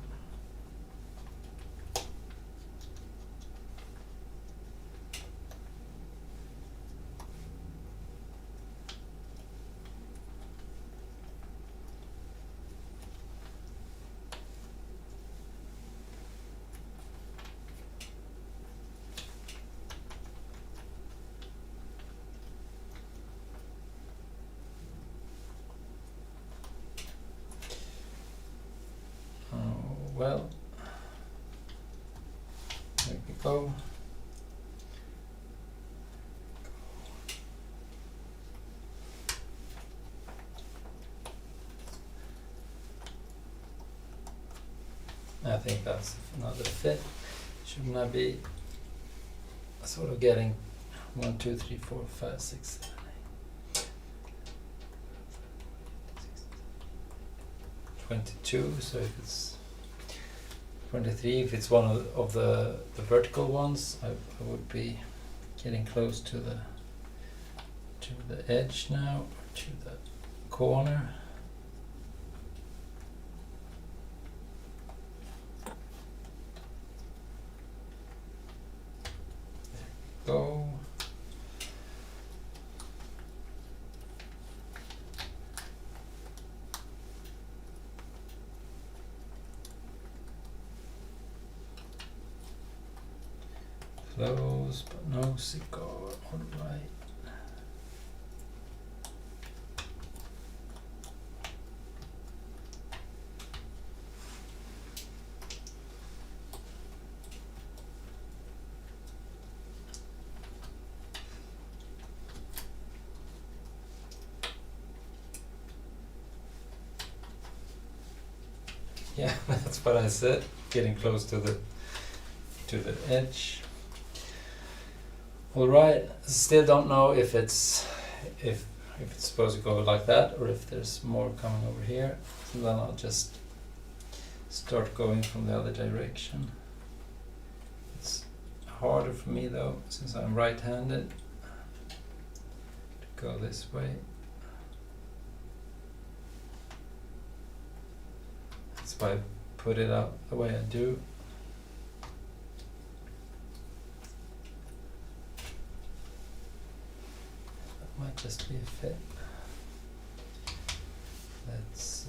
Well, there we go. I think that's another fit. Shouldn't I be sort of getting 1, 2, 3, 4, 5, 6, 7, 8, 22, so if it's 23, if it's one of the vertical ones, I would be getting close to the edge now, to the corner. There we go. Close, but no cigar. All right. Yeah, that's what I said. Getting close to the edge. All right. Still don't know if it's supposed to go like that or if there's more coming over here. So then I'll just start going from the other direction. It's harder for me though, since I'm right-handed, to go this way. That's why I put it out the way I do. Might just be a fit. Let's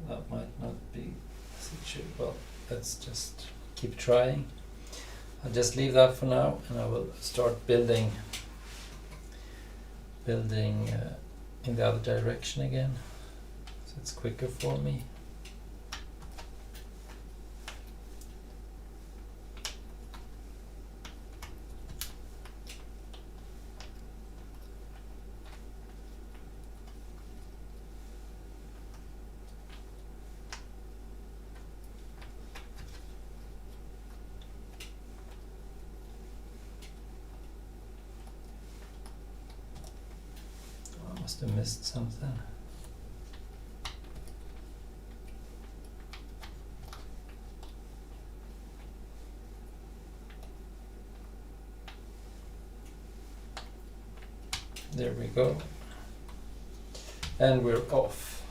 that might not be as it should. Well, let's just keep trying. I'll just leave that for now, and I will start building in the other direction again, so it's quicker for me. Must have missed something. There we go. And we're off.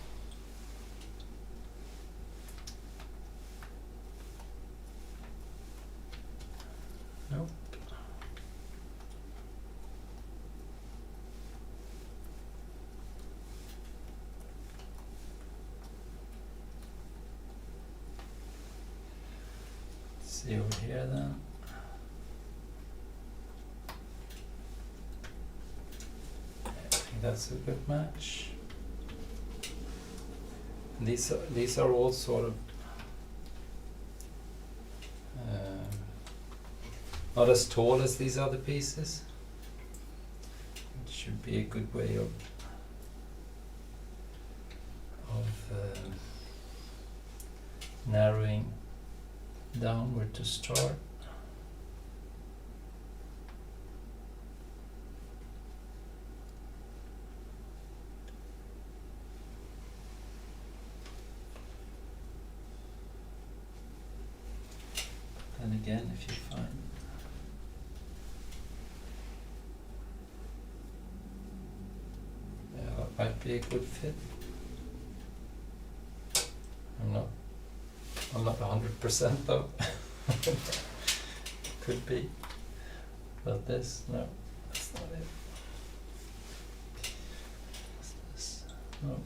Nope. see over here then. I think that's a good match. These are all sort of not as tall as these other pieces. It should be a good way of narrowing down where to start. And again, if you find that might be a good fit. I'm not 100% though. Could be. But this, no, that's not it. What's this? No.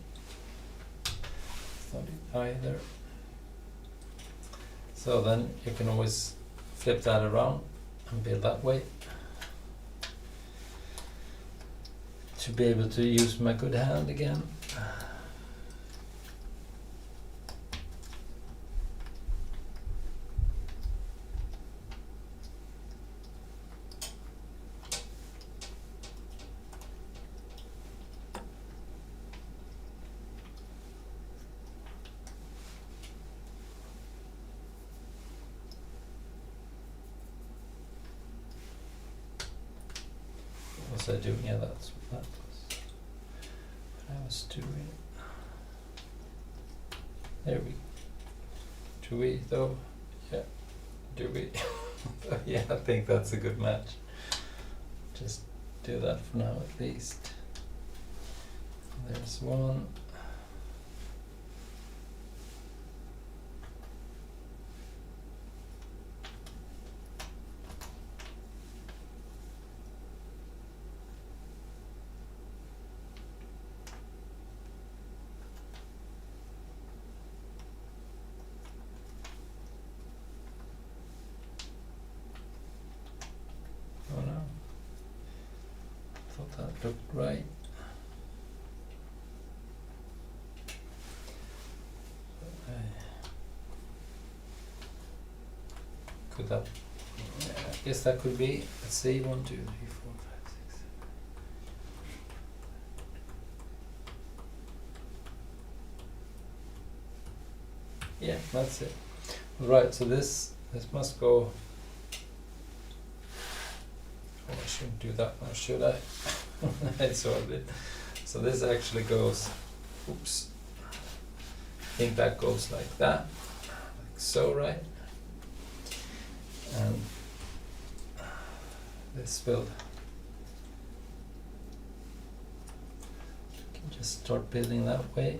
It's not it either. So then you can always flip that around and build that way. To be able to use my good hand again. What was I doing? Yeah, that's what that was. What I was doing. There we go. Do we though? Yeah. Do we? Yeah, I think that's a good match. Just do that for now at least. There's one. Oh no. Thought that looked right. Could that? Yeah, I guess that could be. Let's see. 1, 2, 3, 4, 5, 6, 7. Yeah, that's it. Right. So this must go. Oh, I shouldn't do that now, should I? It's all bit. So this actually goes. Oops. I think that goes like that, like so, right? And this will. You can just start building that way.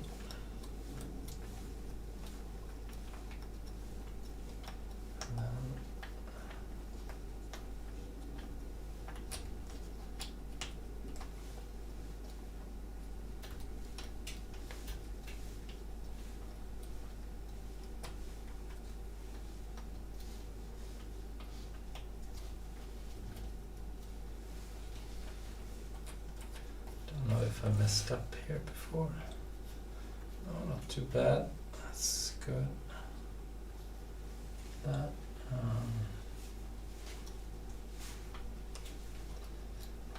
Don't know if I messed up here before. No, not too bad. That's good. That.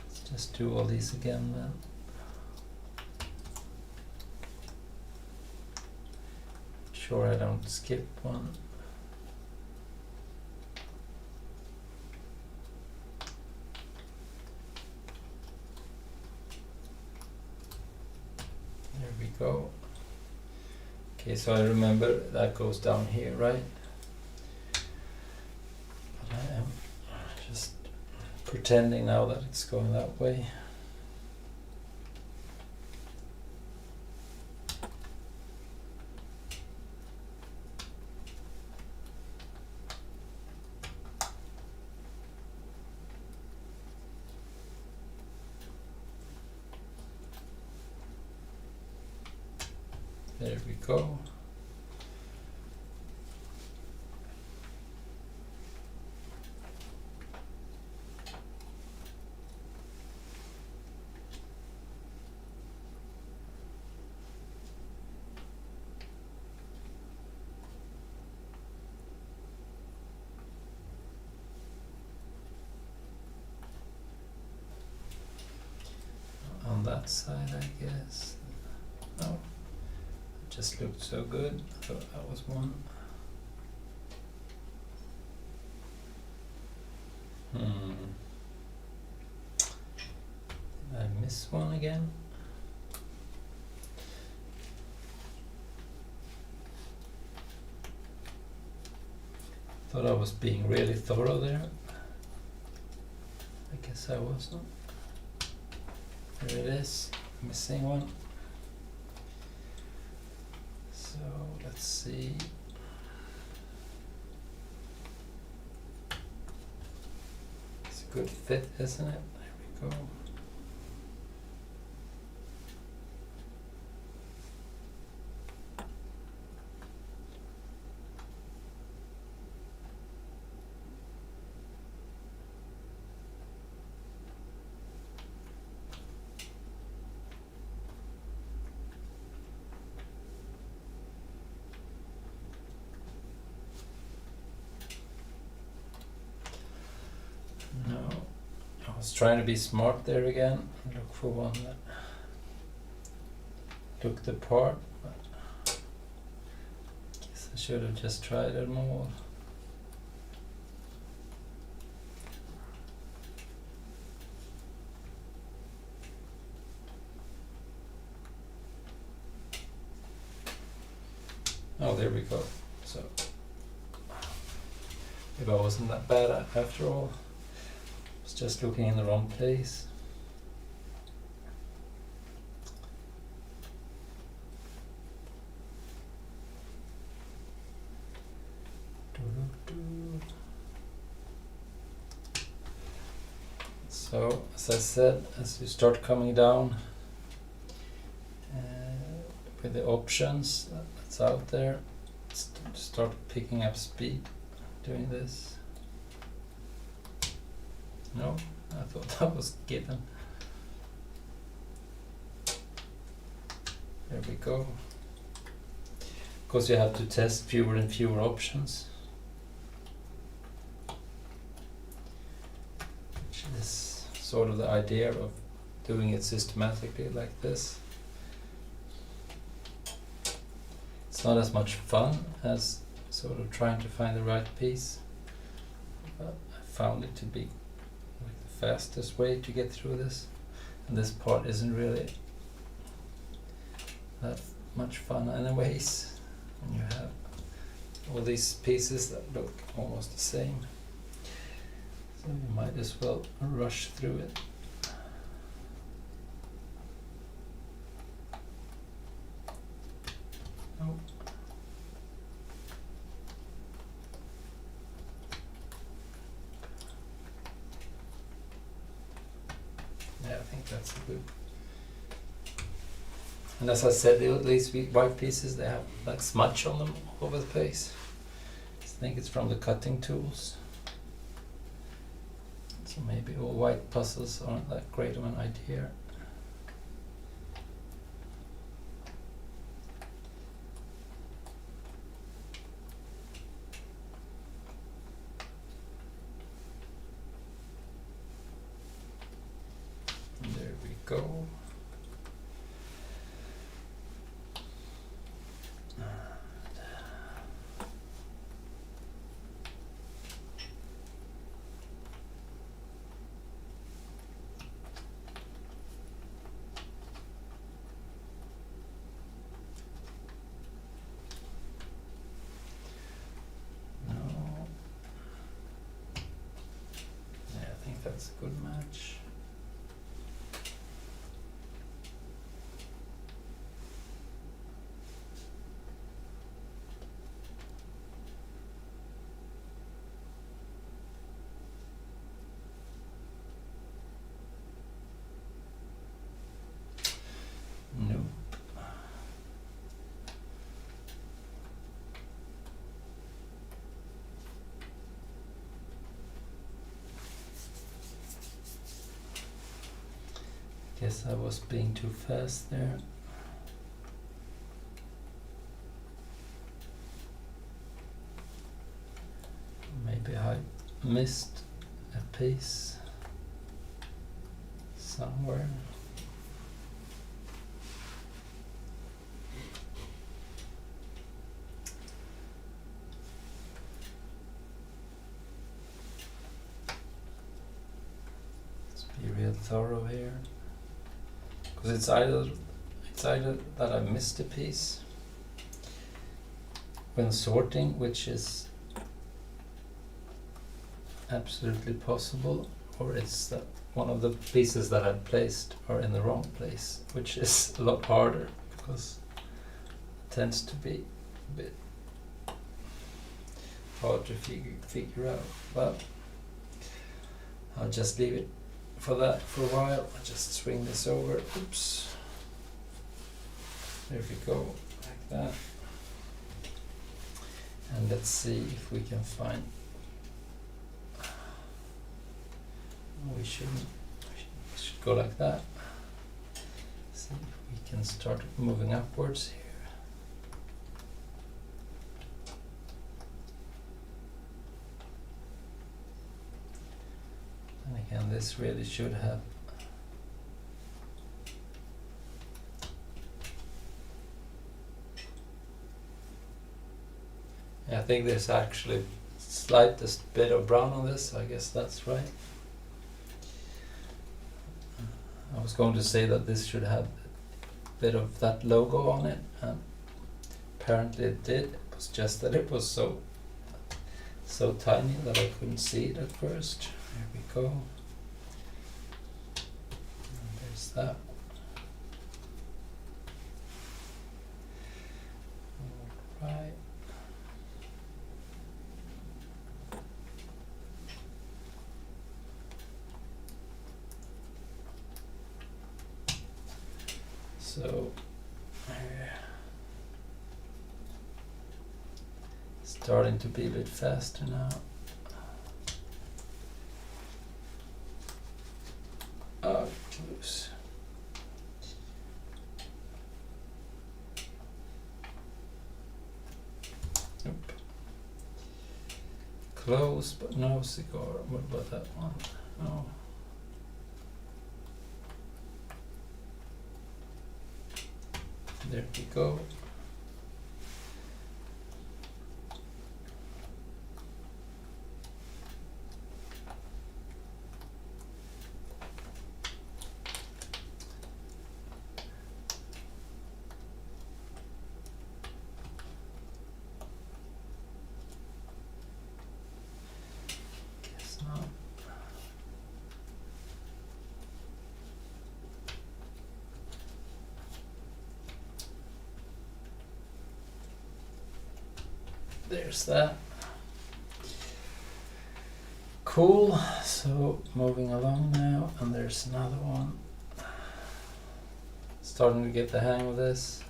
Let's just do all these again then. Sure I don't skip one. There we go. Okay, so I remember that goes down here, right? But I am just pretending now that it's going that way. There we go. outside, I guess. No, it just looked so good. I thought that was one. Did I miss one again? Thought I was being really thorough there. I guess I wasn't. There it is, missing one. So let's see. It's a good fit, isn't it? There we go. No, I was trying to be smart there again and look for one that looked the part, but I guess I should have just tried them all. Oh, there we go. So maybe I wasn't that bad after all. I was just looking in the wrong place. So, as I said, as you start coming down with the options that's out there, start picking up speed doing this. No, I thought that was given. There we go. Because you have to test fewer and fewer options. Which is sort of the idea of doing it systematically like this. It's not as much fun as sort of trying to find the right piece, but I found it to be like the fastest way to get through this, and this part isn't really that much fun anyways when you have all these pieces that look almost the same, so you might as well rush through it. Oh. Yeah, I think that's a good. And as I said, these white pieces, they have like smudge on them all over the place. I think it's from the cutting tools. So maybe all white puzzles aren't that great of an idea. And there we go. That's a good match. Nope. Guess I was being too fast there. Maybe I missed a piece somewhere. thorough here, because it's either that I missed a piece when sorting, which is absolutely possible, or it's that one of the pieces that I placed are in the wrong place, which is a lot harder because it tends to be a bit hard to figure out. But I'll just leave it for that for a while. I'll just swing this over. Oops. There we go, like that. And let's see if we can find. We should go like that. See if we can start moving upwards here. And again, this really should have I think there's actually slightest bit of brown on this, I guess that's right. I was going to say that this should have a bit of that logo on it, and apparently it did. It was just that it was so tiny that I couldn't see it at first. There we go. And there's that. All right. So, starting to be a bit faster now. Oh, close. Nope. Close, but no cigar. What about that one? No. There we go. Guess not. There's that. Cool, so moving along now, and there's another one. Starting to get the hang of this.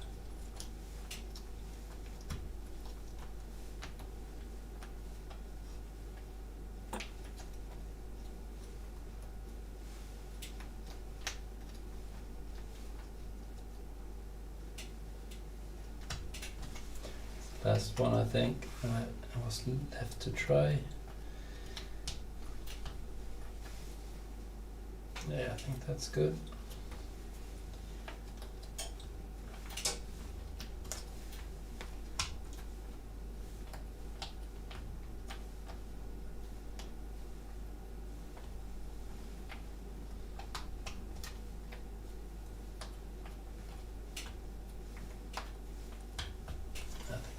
Last one, I think, and I was left to try. Yeah, I think that's good.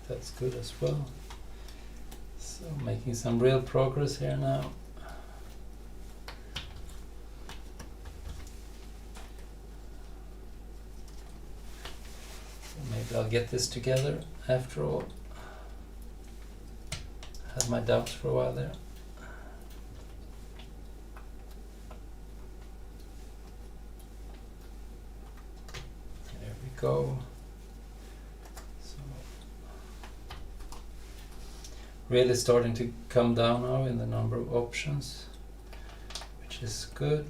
That's good as well. So making some real progress here now. So maybe I'll get this together after all. I had my doubts for a while there. There we go. Really starting to come down now in the number of options, which is good.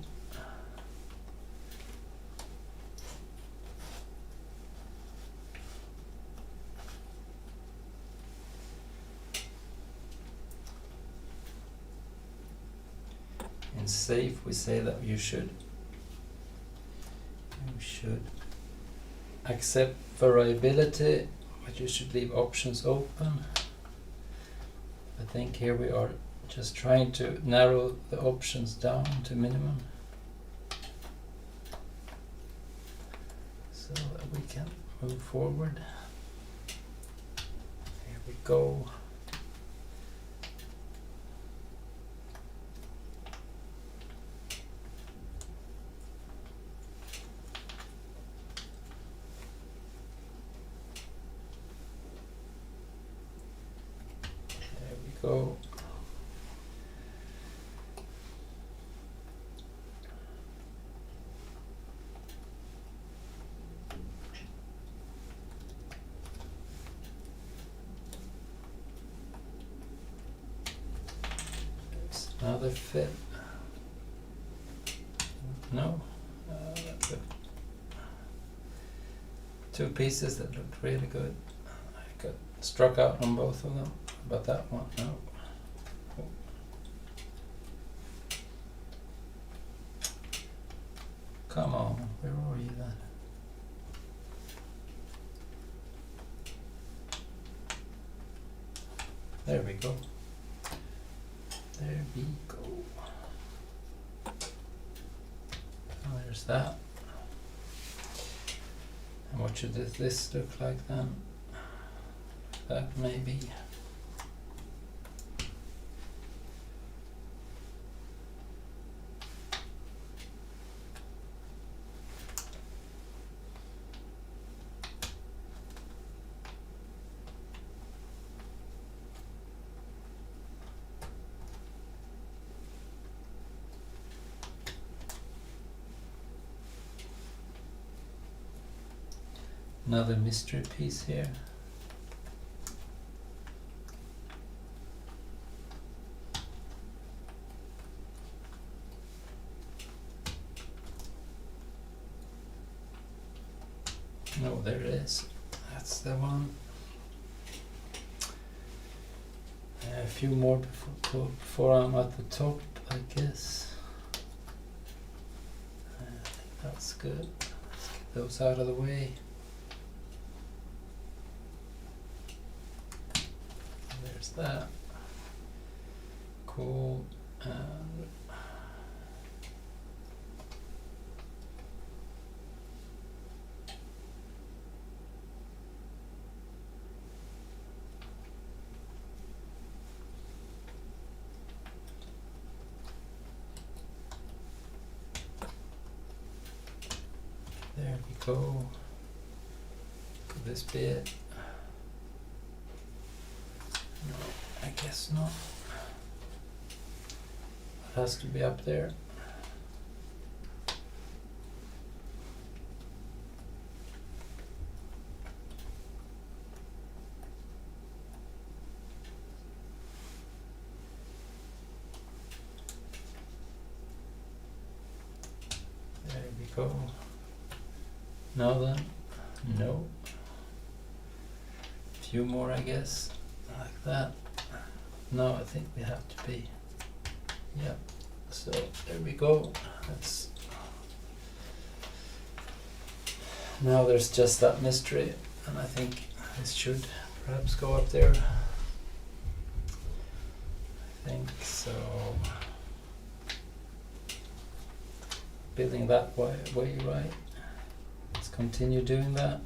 In safe, we say that you should accept variability, but you should leave options open. I think here we are just trying to narrow the options down to minimum. so that we can move forward. Here we go. There we go. Another fit. No, that's it. Two pieces that looked really good. I got struck out on both of them, but that one, no. Oh. Come on, where are you then? There we go. There we go. Oh, there's that. And what should this look like then? That maybe. Another mystery piece here. No, there it is. That's the one. A few more before I'm at the top, I guess. I think that's good. Let's get those out of the way. There's that. Cool. And there we go. Could this be it? No, I guess not. It has to be up there. There we go. Now then, no. A few more, I guess, like that. No, I think we have to be. Yeah. So there we go. That's now there's just that mystery, and I think this should perhaps go up there. I think so. Building that way, right? Let's continue doing that.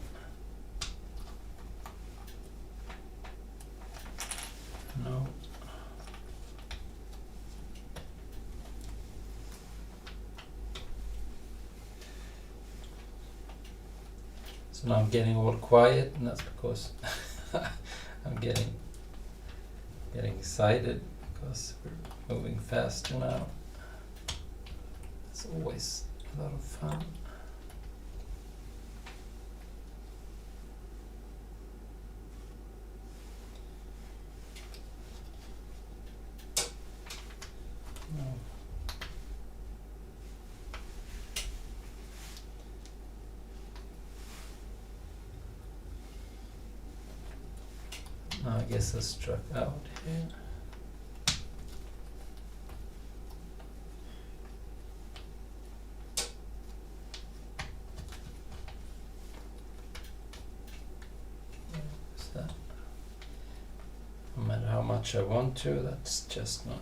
No. So now I'm getting all quiet, and that's because I'm getting excited because we're moving faster now. It's always a lot of fun. No. Now I guess I struck out here. That. No matter how much I want to, that's just not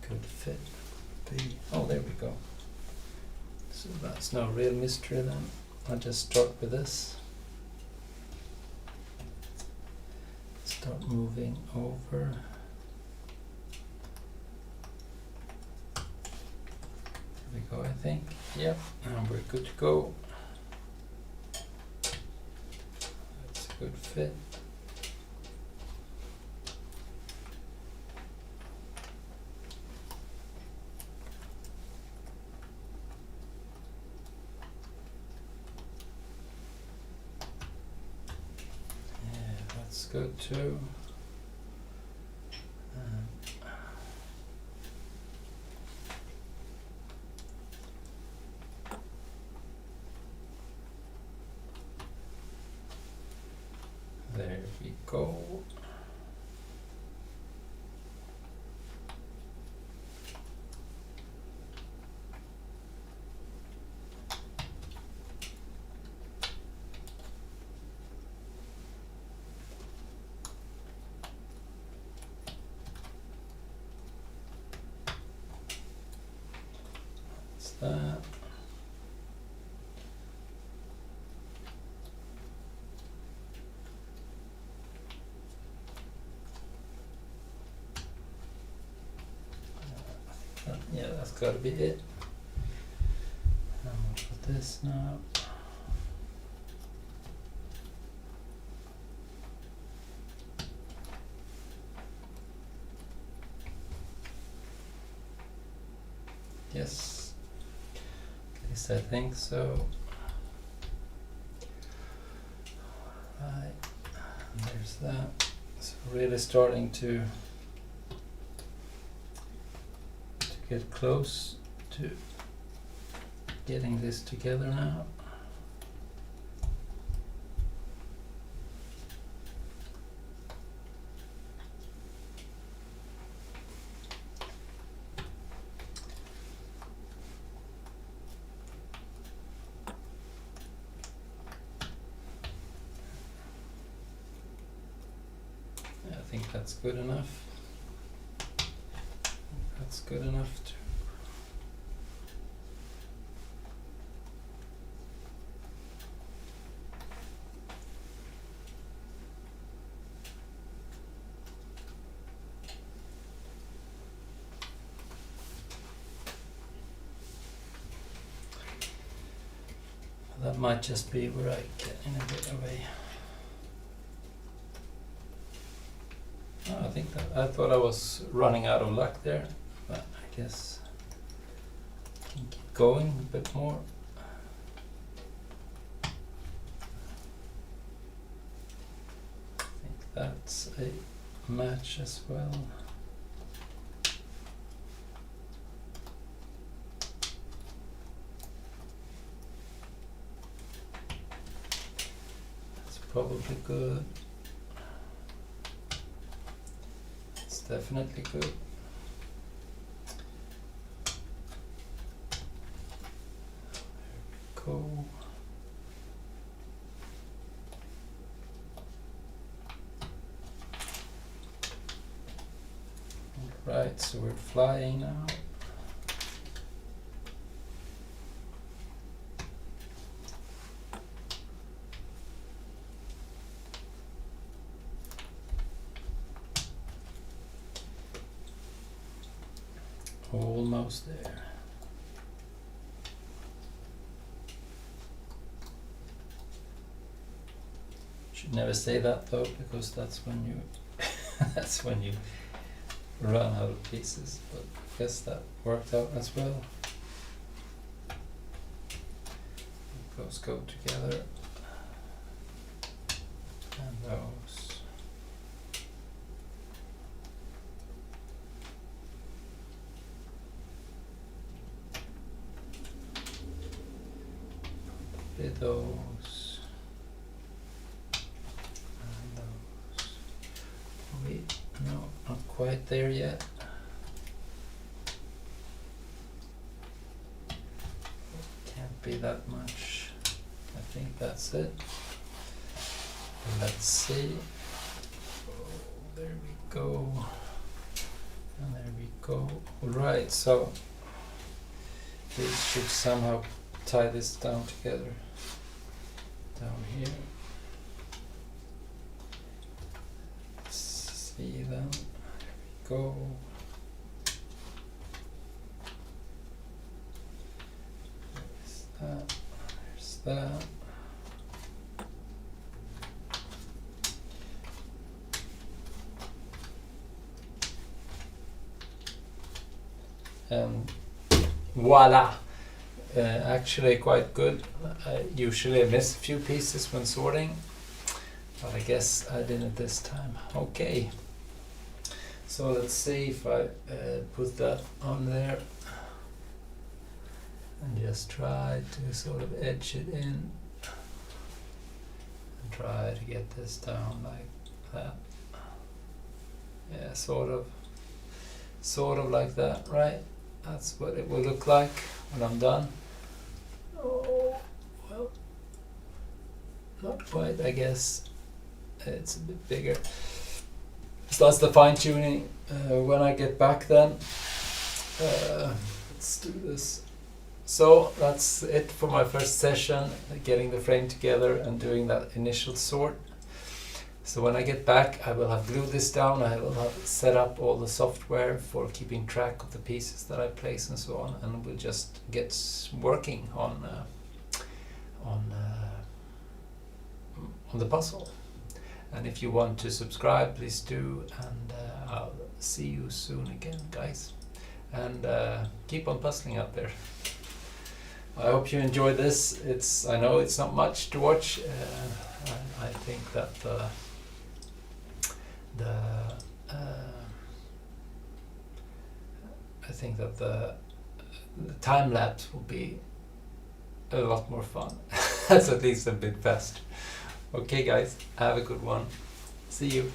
good fit. Oh, there we go. So that's no real mystery then. I'll just start with this. Start moving over. There we go, I think. Yep, and we're good to go. That's a good fit. Good too. There we go. That. Yeah, that's got to be it. And we'll put this now. Yes. I think so. Right, and there's that. So really starting to get close to getting this together now. I think that's good enough. That's good enough to that might just be where I get in a bit away. I think that I thought I was running out of luck there, but I guess I can keep going a bit more. I think that's a match as well. That's probably good. Definitely good. There we go. Right, so we're flying now. Almost there. Should never say that though, because that's when you that's when you run out of pieces. But I guess that worked out as well. Those go together, and those. Those and those. Wait, no, not quite there yet. Can't be that much. I think that's it. Let's see. Oh, there we go. And there we go. Right, so this should somehow tie this down together. Down here. See them. There we go. There's that. There's that. And voila! Actually quite good. I usually miss a few pieces when sorting, but I guess I didn't this time. Okay, so let's see if I put that on there and just try to sort of edge it in and try to get this down like that. Yeah, sort of like that, right? That's what it will look like when I'm done. Oh, well, not quite, I guess. It's a bit bigger. So that's the fine tuning. When I get back then, let's do this. So that's it for my first session, getting the frame together and doing that initial sort. So when I get back, I will have glued this down, I will have set up all the software for keeping track of the pieces that I place and so on, and we'll just get working on the puzzle. And if you want to subscribe, please do, and I'll see you soon again, guys. And keep on puzzling out there. I hope you enjoyed this. I know it's not much to watch. I think that the time lapse will be a lot more fun. That's at least a bit fast. Okay guys, have a good one. See you.